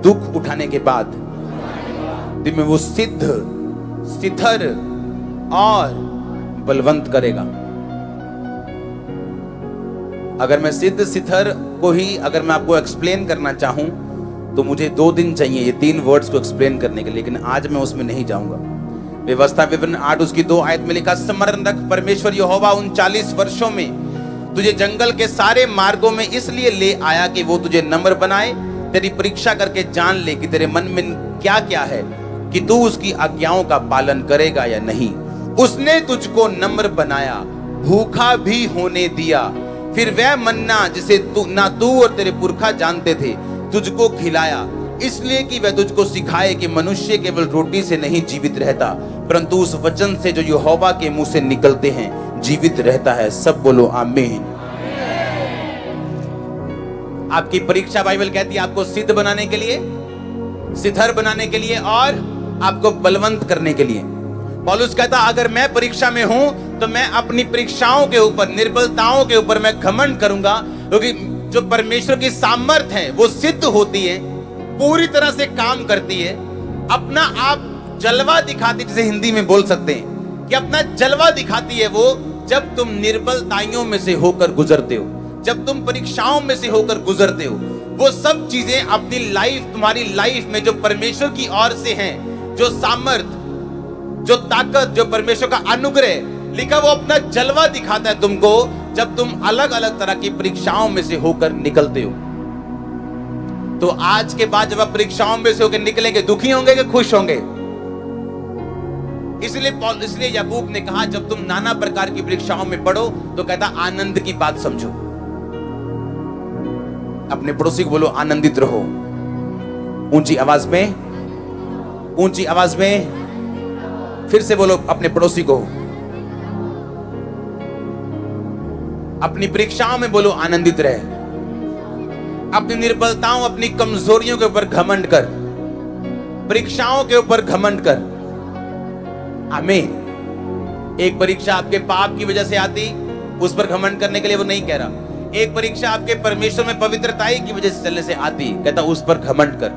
Speaker 1: दुख उठाने के बाद तुम्हें वो सिद्ध, स्थिर और बलवंत करेगा। अगर मैं सिद्ध, स्थिर को ही अगर मैं आपको एक्सप्लेन करना चाहूं तो मुझे 2 दिन चाहिए ये 3 वर्ड्स को एक्सप्लेन करने के लिए, लेकिन आज मैं उसमें नहीं जाऊंगा। व्यवस्था विवरण 8 उसकी 2 आयत में लिखा, स्मरण रख परमेश्वर यहोवा उन 40 वर्षों में तुझे जंगल के सारे मार्गों में इसलिए ले आया कि वो तुझे नम्र बनाए, तेरी परीक्षा करके जान ले कि तेरे मन में क्या क्या है, कि तू उसकी आज्ञाओं का पालन करेगा या नहीं। उसने तुझको नम्र बनाया, भूखा भी होने दिया, फिर वह मन्ना जिसे तू और तेरे पुरखा जानते थे तुझको खिलाया, इसलिए कि वह तुझको सिखाए कि मनुष्य केवल रोटी से नहीं जीवित रहता, परंतु उस वचन से जो यहोवा के मुंह से निकलते हैं जीवित रहता है। सब बोलो आमीन। आपकी परीक्षा बाइबल कहती है आपको सिद्ध बनाने के लिए, सिद्धर बनाने के लिए और आपको बलवंत करने के लिए। पौलुस कहता अगर मैं परीक्षा में हूं तो मैं अपनी परीक्षाओं के ऊपर, निर्बलताओं के ऊपर मैं घमंड करूंगा, क्योंकि जो परमेश्वर की सामर्थ है वो सिद्ध होती है, पूरी तरह से काम करती है। अपना आप जलवा दिखाती, जिसे हिंदी में बोल सकते हैं कि अपना जलवा दिखाती है वो जब तुम निर्बलताइयों में से होकर गुजरते हो, जब तुम परीक्षाओं में से होकर गुजरते हो। वो सब चीजें अपनी लाइफ, तुम्हारी लाइफ में जो परमेश्वर की ओर से हैं, जो सामर्थ, जो ताकत, जो परमेश्वर का अनुग्रह लिखा, वो अपना जलवा दिखाता है तुमको जब तुम अलग अलग तरह की परीक्षाओं में से होकर निकलते हो। तो आज के बाद जब आप परीक्षाओं में से होकर निकलेंगे, दुखी होंगे कि खुश होंगे? इसलिए याकूब ने कहा जब तुम नाना प्रकार की परीक्षाओं में पढ़ो तो कहता आनंद की बात समझो। अपने पड़ोसी को बोलो आनंदित रहो। ऊंची आवाज में, ऊंची आवाज में फिर से बोलो अपने पड़ोसी को। अपनी परीक्षाओं में बोलो आनंदित रहे। अपनी निर्बलताओं, अपनी कमजोरियों के ऊपर घमंड कर, परीक्षाओं के ऊपर घमंड कर। आमीन। एक परीक्षा आपके पाप की वजह से आती, उस पर घमंड करने के लिए वो नहीं कह रहा। एक परीक्षा आपके परमेश्वर में पवित्रताई की वजह से चलने से आती, कहता उस पर घमंड कर।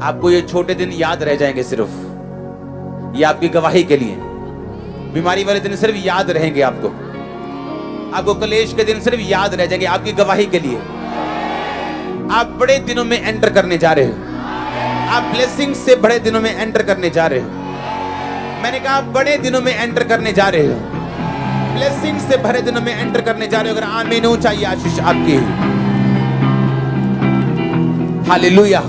Speaker 1: आपको ये छोटे दिन याद रह जाएंगे, सिर्फ ये आपकी गवाही के लिए। बीमारी वाले दिन सिर्फ याद रहेंगे आपको कलेश के दिन सिर्फ याद रह जाएंगे आपकी गवाही के लिए। आप बड़े दिनों में एंटर करने जा रहे हो। आप ब्लेसिंग से बड़े दिनों में एंटर करने जा रहे हो। मैंने कहा बड़े दिनों में एंटर करने जा रहे हो, ब्लेसिंग से भरे दिनों में एंटर करने जा रहे हो। अगर आमीन हो चाहिए आशीष आपकी। हालेलुया।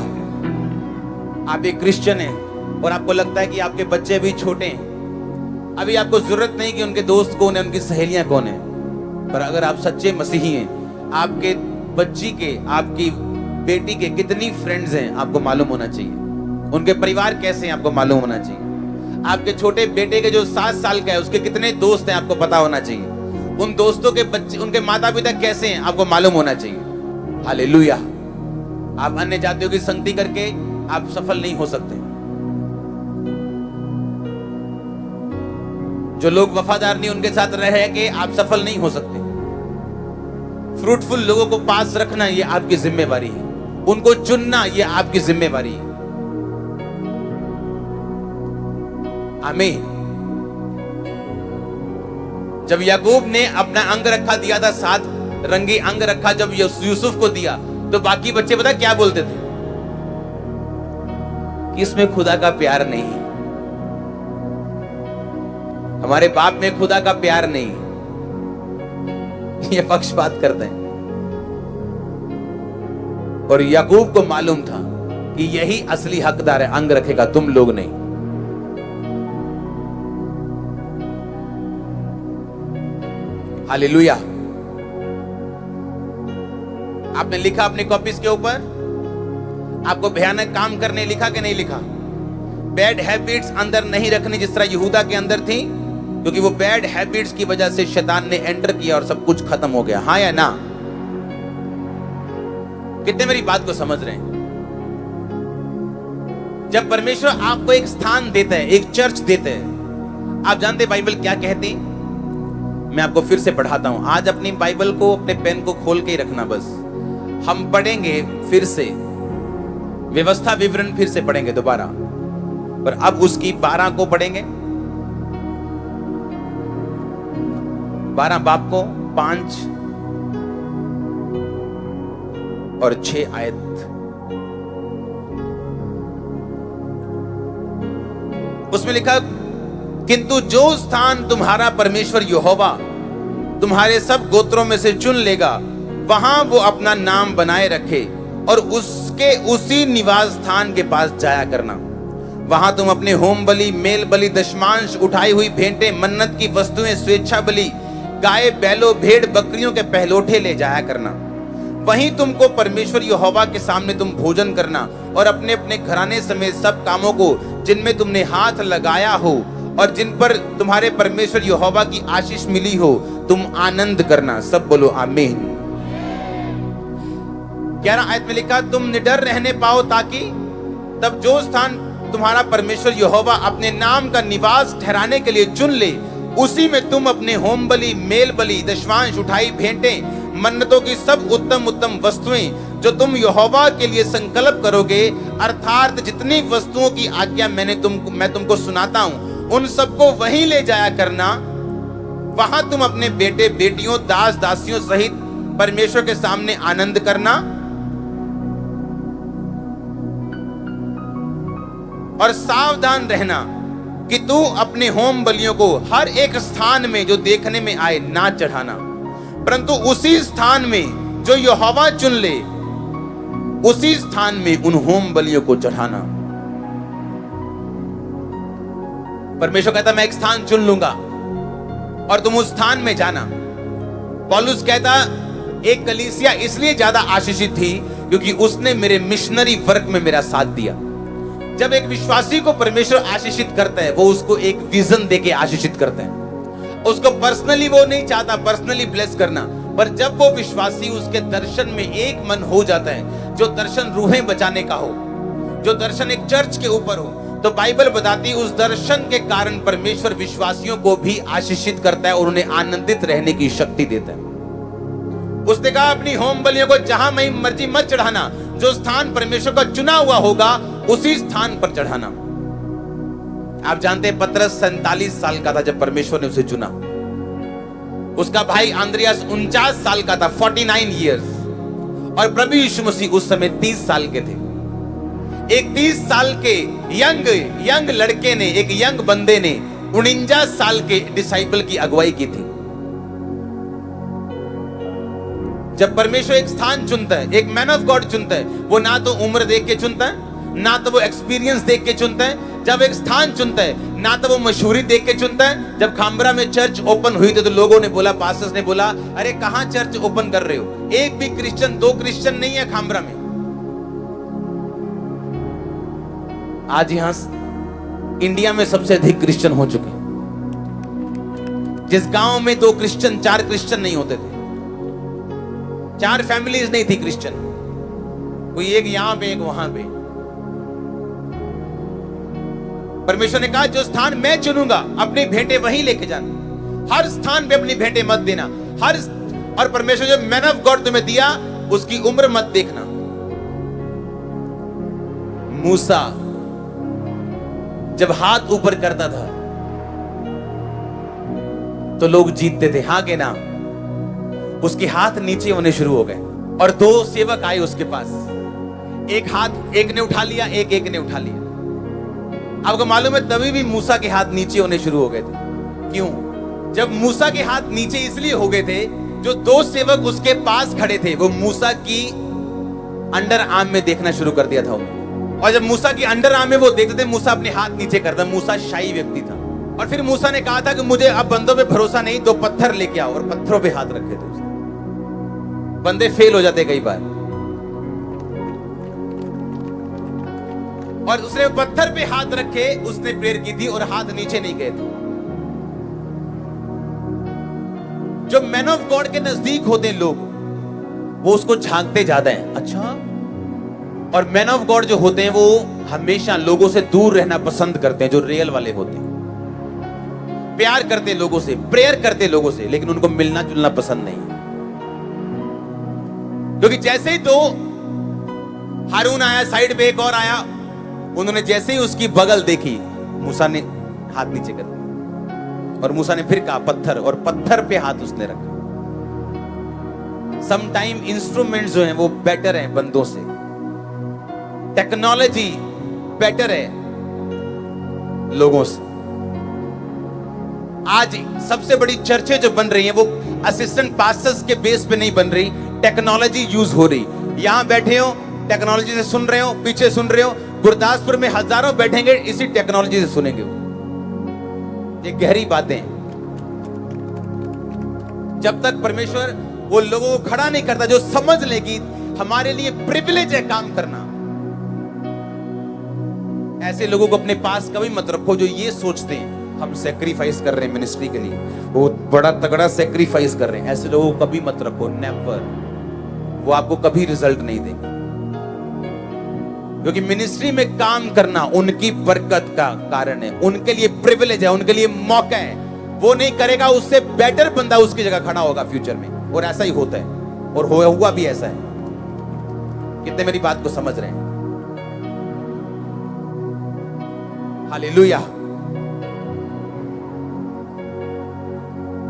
Speaker 1: आप एक क्रिश्चियन हैं और आपको लगता है कि आपके बच्चे अभी छोटे हैं, अभी आपको जरूरत नहीं कि उनके दोस्त कौन है, उनकी सहेलियां कौन है। पर अगर आप सच्चे मसीही हैं, आपके बच्ची के, आपकी बेटी के कितनी फ्रेंड्स हैं आपको मालूम होना चाहिए। उनके परिवार कैसे हैं आपको मालूम होना चाहिए। आपके छोटे बेटे के जो 7 साल का है उसके कितने दोस्त हैं आपको पता होना चाहिए। उन दोस्तों के बच्चे, उनके माता पिता कैसे हैं आपको मालूम होना चाहिए। हालेलुया। आप अन्य जातियों की संगति करके आप सफल नहीं हो सकते। जो लोग वफादार नहीं उनके साथ रह के आप सफल नहीं हो सकते। फ्रूटफुल लोगों को पास रखना ये आपकी जिम्मेवारी है, उनको चुनना ये आपकी जिम्मेवारी है। आमीन। जब याकूब ने अपना अंग रखा दिया था, 7 रंगी अंग रखा जब यूसुफ को दिया, तो बाकी बच्चे पता क्या बोलते थे कि इसमें खुदा का प्यार नहीं है, हमारे बाप में खुदा का प्यार नहीं। ये पक्षपात करते हैं। और याकूब को मालूम था कि यही असली हकदार है, अंग रखेगा, तुम लोग नहीं। हालेलुया। आपने लिखा अपनी कॉपीज के ऊपर, आपको भयानक काम करने लिखा कि नहीं लिखा? बैड हैबिट्स अंदर नहीं रखनी जिस तरह यहूदा के अंदर थी, क्योंकि वो बैड हैबिट्स की वजह से शैतान ने एंटर किया और सब कुछ खत्म हो गया। हाँ या ना? कितने मेरी बात को समझ रहे हैं? जब परमेश्वर आपको एक स्थान देता है, एक चर्च देता है, आप जानते बाइबल क्या कहती? मैं आपको फिर से पढ़ाता हूं। आज अपनी बाइबल को, अपने पेन को खोल के ही रखना बस। हम पढ़ेंगे फिर से, व्यवस्था विवरण फिर से पढ़ेंगे दोबारा, पर अब उसकी 12 को पढ़ेंगे, 12 बाब को, 5 और 6 आयत। उसमें लिखा, किंतु जो स्थान तुम्हारा परमेश्वर यहोवा तुम्हारे सब गोत्रों में से चुन लेगा, वहां वो अपना नाम बनाए रखे और उसके उसी निवास स्थान के पास जाया करना। वहां तुम अपने होम बलि, मेल बलि, दशमांश, उठाई हुई भेंटें, मन्नत की वस्तुएं, स्वेच्छा बलि, गाय बैलों, भेड़ बकरियों के पहलोठे ले जाया करना। वहीं तुमको परमेश्वर यहोवा के सामने तुम भोजन करना और अपने अपने घराने समेत सब कामों को जिनमें तुमने हाथ लगाया हो और जिन पर तुम्हारे परमेश्वर यहोवा की आशीष मिली हो, तुम आनंद करना। सब बोलो आमीन। 11 आयत में लिखा, तुम निडर रहने पाओ ताकि तब जो स्थान तुम्हारा परमेश्वर यहोवा अपने नाम का निवास ठहराने के लिए चुन ले, उसी में तुम अपने होम बलि, मेल बलि, दशमांश, उठाई भेंटें, मन्नतों की सब उत्तम उत्तम वस्तुएं जो तुम यहोवा के लिए संकल्प करोगे, अर्थात जितनी वस्तुओं की आज्ञा मैं तुमको सुनाता हूं, उन सबको वहीं ले जाया करना। वहां तुम अपने बेटे बेटियों, दास दासियों सहित परमेश्वर के सामने आनंद करना और सावधान रहना कि तू अपने होम बलियों को हर एक स्थान में जो देखने में आए ना चढ़ाना, परंतु उसी स्थान में जो यहोवा चुन ले, उसी स्थान में उन होम बलियों को चढ़ाना। परमेश्वर कहता, मैं एक स्थान चुन लूंगा और तुम उस स्थान में जाना। पौलुस कहता, एक कलीसिया इसलिए ज्यादा आशीषित थी क्योंकि उसने मेरे मिशनरी वर्क में मेरा साथ दिया। जब एक विश्वासी को परमेश्वर आशीषित करता है, वो उसको एक विजन देके आशीषित करता है। उसको पर्सनली वो नहीं चाहता पर्सनली ब्लेस करना, पर जब वो विश्वासी उसके दर्शन में एक मन हो जाता है, जो दर्शन रूहें बचाने का हो, जो दर्शन एक चर्च के ऊपर हो, तो बाइबल बताती है उस दर्शन के कारण परमेश्वर विश्वासियों को भी आशीषित करता है और उन्हें आनंदित रहने की शक्ति देता है। उसने कहा, अपनी होम बलियों को जहां मर्जी मत चढ़ाना, जो स्थान परमेश्वर का चुना हुआ होगा उसी स्थान पर चढ़ाना। आप जानते हैं पतरस 47 साल का था जब परमेश्वर ने उसे चुना। उसका भाई आंद्रियास 49 साल का था, 49 इयर्स, और प्रभु यीशु मसीह उस समय 30 साल के थे। एक 30 साल के यंग लड़के ने, एक यंग बंदे ने 49 साल के डिसाइपल की अगुवाई की थी। जब परमेश्वर एक स्थान चुनता है, एक मैन ऑफ गॉड चुनता है, वो ना तो उम्र देख के चुनता है, ना तो वो एक्सपीरियंस देख के चुनता है। जब एक स्थान चुनता है, ना तो वो मशहूरी देख के चुनता है। जब खामरा में चर्च ओपन हुई थी तो लोगों ने बोला, पास्टर्स ने बोला, अरे कहां चर्च ओपन कर रहे हो? एक भी क्रिश्चियन, 2 क्रिश्चियन नहीं है खामरा में। आज यहां इंडिया में सबसे अधिक क्रिश्चियन हो चुके। जिस गांव में 2 क्रिश्चियन, 4 क्रिश्चियन नहीं होते थे, 4 फैमिलीज नहीं थी क्रिश्चियन, कोई एक यहां पे एक वहां पे। परमेश्वर ने कहा, जो स्थान मैं चुनूंगा अपनी भेंटें वहीं लेके जाना। हर स्थान पे अपनी भेंटें मत देना। और परमेश्वर जो मैन ऑफ गॉड तुम्हें दिया, उसकी उम्र मत देखना। मूसा जब हाथ ऊपर करता था तो लोग जीतते थे, हाँ के ना? उसके हाथ नीचे होने शुरू हो गए और 2 सेवक आए उसके पास। एक हाथ एक ने उठा लिया, एक ने उठा लिया। आपको मालूम है तभी भी मूसा के हाथ नीचे होने शुरू हो गए थे। क्यों? जब मूसा के हाथ नीचे इसलिए हो गए थे, जो 2 सेवक उसके पास खड़े थे वो मूसा की अंडर आर्म में देखना शुरू कर दिया था उन्होंने। और जब मूसा की अंडर आर्म में वो देखते थे, मूसा अपने हाथ नीचे करता। मूसा शाही व्यक्ति था। और फिर मूसा ने कहा था कि मुझे अब बंदों पे भरोसा नहीं, 2 पत्थर लेके आओ, और पत्थरों पे हाथ रखे थे उसने। बंदे फेल हो जाते कई बार। और उसने पत्थर पे हाथ रखे, उसने प्रेयर की थी और हाथ नीचे नहीं गए थे। जो मैन ऑफ गॉड के नजदीक होते हैं लोग, वो उसको झांकते ज्यादा हैं। अच्छा, और मैन ऑफ गॉड जो होते हैं वो हमेशा लोगों से दूर रहना पसंद करते हैं। जो रियल वाले होते हैं, प्यार करते लोगों से, प्रेयर करते लोगों से, लेकिन उनको मिलना जुलना पसंद नहीं है। क्योंकि जैसे ही तो हारून आया, साइड पे एक और आया, उन्होंने जैसे ही उसकी बगल देखी, मूसा ने हाथ नीचे कर दिया। और मूसा ने फिर कहा पत्थर, और पत्थर पे हाथ उसने रखा। समटाइम इंस्ट्रूमेंट्स जो हैं वो बेटर हैं बंदों से, टेक्नोलॉजी बेटर है, लोगों से। आज सबसे बड़ी चर्चें जो बन रही हैं वो असिस्टेंट पास्टर्स के बेस पे नहीं बन रही, टेक्नोलॉजी यूज हो रही। यहां बैठे हो टेक्नोलॉजी से सुन रहे हो, पीछे सुन रहे हो, गुरदासपुर में हजारों बैठेंगे इसी टेक्नोलॉजी से सुनेंगे। ये गहरी बातें हैं। जब तक परमेश्वर वो लोगों को खड़ा नहीं करता जो समझ ले कि हमारे लिए प्रिविलेज है काम करना, ऐसे लोगों को अपने पास कभी मत रखो जो ये सोचते हैं हम सेक्रीफाइस कर रहे हैं मिनिस्ट्री के लिए, वो बड़ा तगड़ा सेक्रीफाइस कर रहे हैं। ऐसे लोगों को कभी मत रखो, नेवर। वो आपको कभी रिजल्ट नहीं देंगे, क्योंकि मिनिस्ट्री में काम करना उनकी बरकत का कारण है, उनके लिए प्रिविलेज है, उनके लिए मौका है। वो नहीं करेगा, उससे बेटर बंदा उसकी जगह खड़ा होगा फ्यूचर में। और ऐसा ही होता है और हुआ भी ऐसा है। कितने मेरी बात को समझ रहे हैं? हालेलुया।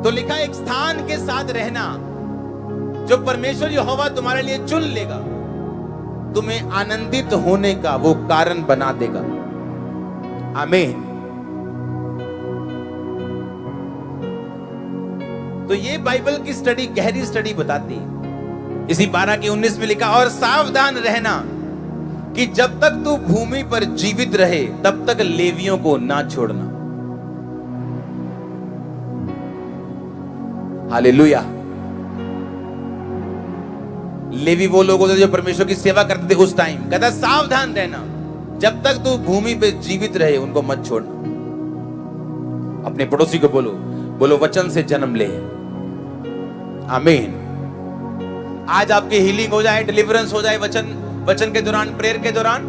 Speaker 1: तो लिखा एक स्थान के साथ रहना जो परमेश्वर यहोवा तुम्हारे लिए चुन लेगा, तुम्हें आनंदित होने का वो कारण बना देगा। आमीन। तो ये बाइबल की स्टडी, गहरी स्टडी बताती है। इसी 12:19 में लिखा, और सावधान रहना कि जब तक तू भूमि पर जीवित रहे तब तक लेवियों को ना छोड़ना। हालेलुया। लेवी वो लोग होते जो परमेश्वर की सेवा करते थे उस टाइम। कहता सावधान रहना, जब तक तू भूमि पे जीवित रहे उनको मत छोड़ना। अपने पड़ोसी को बोलो वचन से जन्म ले। आमीन। आज आपकी हीलिंग हो जाए, डिलीवरेंस हो जाए वचन के दौरान, प्रेयर के दौरान,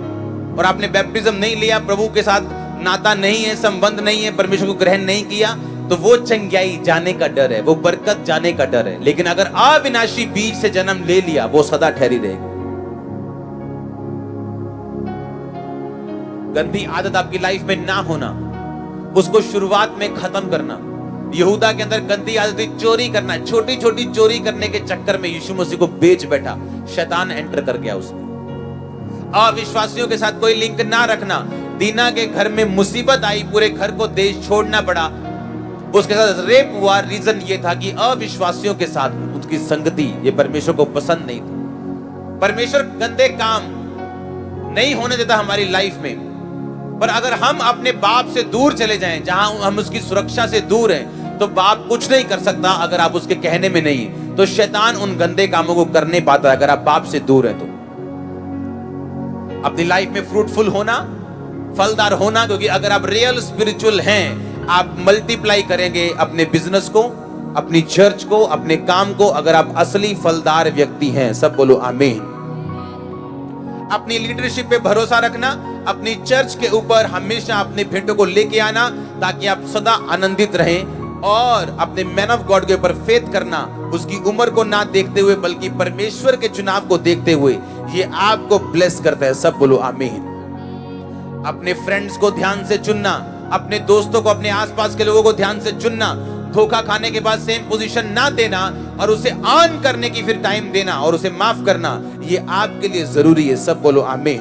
Speaker 1: और आपने बैप्टिज्म नहीं लिया, प्रभु के साथ नाता नहीं है, संबंध नहीं है, परमेश्वर को ग्रहण नहीं किया, तो वो चंगाई जाने का डर है, वो बरकत जाने का डर है। लेकिन अगर अविनाशी बीज से जन्म ले लिया, वो सदा ठहरी रहेगी। गंदी आदत आपकी लाइफ में ना होना, उसको शुरुआत में खत्म करना। यहूदा के अंदर गंदी आदत थी चोरी करना। छोटी छोटी चोरी करने के चक्कर में यीशु मसीह को बेच बैठा, शैतान एंटर कर गया उसमें। अविश्वासियों के साथ कोई लिंक ना रखना। दीना के घर में मुसीबत आई, पूरे घर को देश छोड़ना पड़ा, उसके साथ रेप हुआ। रीजन ये था कि अविश्वासियों के साथ उसकी संगति ये परमेश्वर को पसंद नहीं थी। परमेश्वर गंदे काम नहीं होने देता हमारी लाइफ में, पर अगर हम अपने बाप से दूर चले जाएं, जहां हम उसकी सुरक्षा से दूर हैं, तो बाप कुछ नहीं कर सकता। अगर आप उसके कहने में नहीं, तो शैतान उन गंदे कामों को करने पाता है अगर आप बाप से दूर हैं। तो अपनी लाइफ में फ्रूटफुल होना, फलदार होना, क्योंकि अगर आप रियल स्पिरिचुअल हैं, आप मल्टीप्लाई करेंगे अपने बिजनेस को, अपनी चर्च को, अपने काम को, अगर आप असली फलदार व्यक्ति हैं। सब बोलो आमीन। अपनी लीडरशिप पे भरोसा रखना, अपनी चर्च के ऊपर हमेशा अपने भेंटों को लेके आना, ताकि आप सदा आनंदित रहें। और अपने मैन ऑफ गॉड के ऊपर फेथ करना, उसकी उम्र को ना देखते हुए बल्कि परमेश्वर के चुनाव को देखते हुए, ये आपको ब्लेस करता है। सब बोलो आमीन। अपने फ्रेंड्स को ध्यान से चुनना, अपने दोस्तों को, अपने आसपास के लोगों को ध्यान से चुनना। धोखा खाने के बाद सेम पोजीशन ना देना और उसे ऑन करने की फिर टाइम देना और उसे माफ करना, ये आपके लिए जरूरी है। सब बोलो आमीन।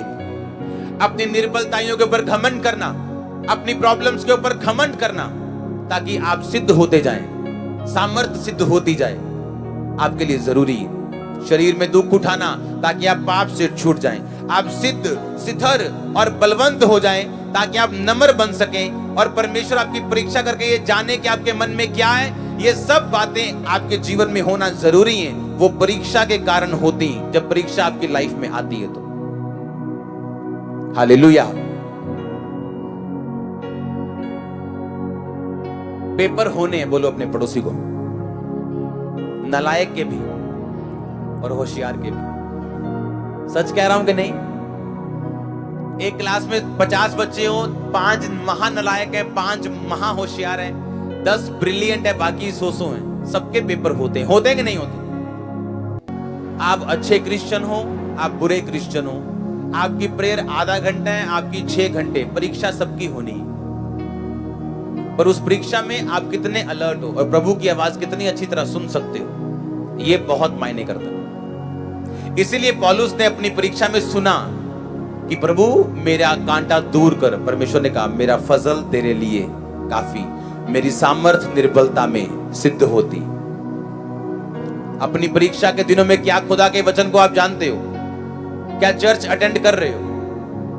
Speaker 1: अपनी निर्बलताइयों के ऊपर घमंड करना, अपनी प्रॉब्लम्स के ऊपर घमंड करना, ताकि आप सिद्ध होते जाएं, सामर्थ्य सिद्ध होती जाए, आपके लिए जरूरी है। शरीर में दुख उठाना ताकि आप पाप से छूट जाएं, आप सिद्ध, सिद्धर और बलवंत हो जाएं, ताकि आप नम्र बन सकें और परमेश्वर आपकी परीक्षा करके ये जाने कि आपके मन में क्या है। ये सब बातें आपके जीवन में होना जरूरी है। वो परीक्षा के कारण होती हैं, जब परीक्षा आपकी लाइफ में आती है तो। हालेलुया। पेपर होने हैं, बोलो अपने पड़ोसी को, नालायक के भी और होशियार के भी। सच कह रहा हूं कि नहीं? एक क्लास में 50 बच्चे हो, 5 महानालायक है, 5 महा होशियार है, 10 ब्रिलियंट है, बाकी 100 हैं। सबके पेपर होते हैं कि नहीं होते? आप अच्छे क्रिश्चियन हो, आप बुरे क्रिश्चियन हो, आपकी प्रेयर आधा घंटा है, आपकी 6 घंटे, परीक्षा सबकी होनी है। पर उस परीक्षा में आप कितने अलर्ट हो और प्रभु की आवाज कितनी अच्छी तरह सुन सकते हो, ये बहुत मायने करता है। इसीलिए पौलुस ने अपनी परीक्षा में सुना कि प्रभु मेरा कांटा दूर कर। परमेश्वर ने कहा मेरा फजल तेरे लिए काफी, मेरी सामर्थ निर्बलता में सिद्ध होती। अपनी परीक्षा के दिनों में क्या खुदा के वचन को आप जानते हो? क्या चर्च अटेंड कर रहे हो?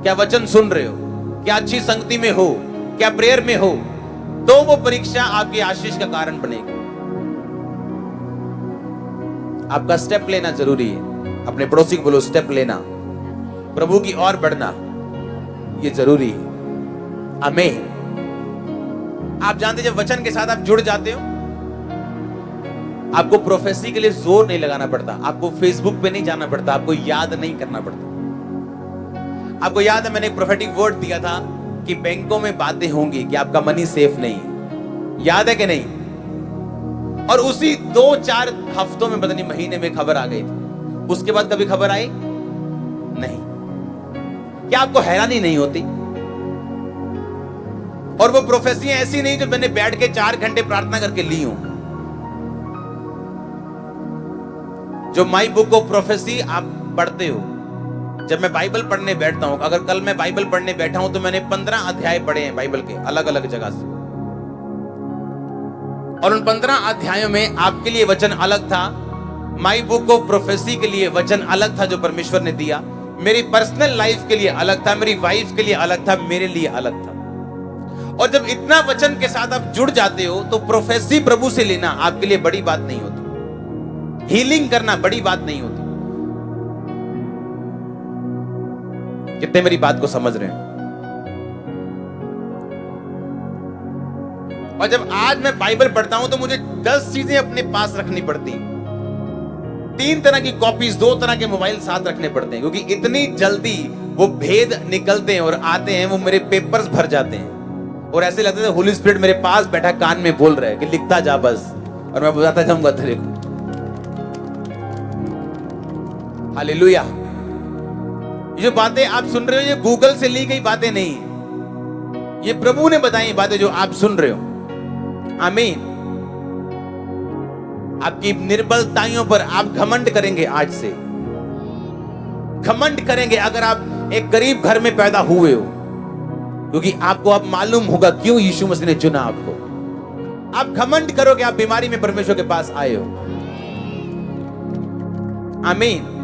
Speaker 1: क्या वचन सुन रहे हो? क्या अच्छी संगति में हो? क्या प्रेयर में हो? तो वो परीक्षा आपकी आशीष का कारण बनेगी। आपका स्टेप लेना जरूरी है। अपने पड़ोसी को बोलो स्टेप लेना, प्रभु की ओर बढ़ना ये जरूरी है। आमीन। आप जानते जब वचन के साथ आप जुड़ जाते हो, आपको प्रोफेसी के लिए जोर नहीं लगाना पड़ता, आपको फेसबुक पे नहीं जाना पड़ता, आपको याद नहीं करना पड़ता। आपको याद है मैंने एक प्रोफेटिक वर्ड दिया था कि बैंकों में बातें होंगी कि आपका मनी सेफ नहीं है, याद है कि नहीं? और उसी 2-4 हफ्तों में पता नहीं महीने में खबर आ गई थी। उसके बाद कभी खबर आई नहीं। क्या आपको हैरानी नहीं होती? और वो प्रोफेसियां ऐसी नहीं जो मैंने बैठ के 4 घंटे प्रार्थना करके ली हूं। जो माई बुक ऑफ प्रोफेसी आप पढ़ते हो, जब मैं बाइबल पढ़ने बैठता हूं, अगर कल मैं बाइबल पढ़ने बैठा हूं तो मैंने 15 अध्याय पढ़े हैं बाइबल के अलग अलग जगह से, और उन 15 अध्यायों में आपके लिए वचन अलग था, माई बुक ऑफ प्रोफेसी के लिए वचन अलग था जो परमेश्वर ने दिया, मेरी पर्सनल लाइफ के लिए अलग था, मेरी वाइफ के लिए अलग था, मेरे लिए अलग था। और जब इतना वचन के साथ आप जुड़ जाते हो तो प्रोफेसी प्रभु से लेना आपके लिए बड़ी बात नहीं होती, हीलिंग करना बड़ी बात नहीं होती। कितने मेरी बात को समझ रहे हैं? और जब आज मैं बाइबल पढ़ता हूं तो मुझे 10 चीजें अपने पास रखनी पड़ती, 3 तरह की कॉपीज, 2 तरह के मोबाइल साथ रखने पड़ते हैं, क्योंकि इतनी जल्दी वो भेद निकलते हैं और आते हैं, वो मेरे पेपर्स भर जाते हैं और ऐसे लगता है होली स्पिरिट मेरे पास बैठा कान में बोल रहा है कि लिखता जा बस, और मैं बताता जाऊंगा तेरे को। हालेलुया। ये जो बातें आप सुन रहे हो ये गूगल से ली गई बातें नहीं, ये प्रभु ने बताई बातें जो आप सुन रहे हो। आमीन। आपकी निर्बलताओं पर आप घमंड करेंगे, आज से घमंड करेंगे अगर आप एक गरीब घर में पैदा हुए हो, क्योंकि आपको अब मालूम होगा क्यों यीशु मसीह ने चुना आपको। आप घमंड करोगे आप बीमारी में परमेश्वर के पास आए हो। आमीन।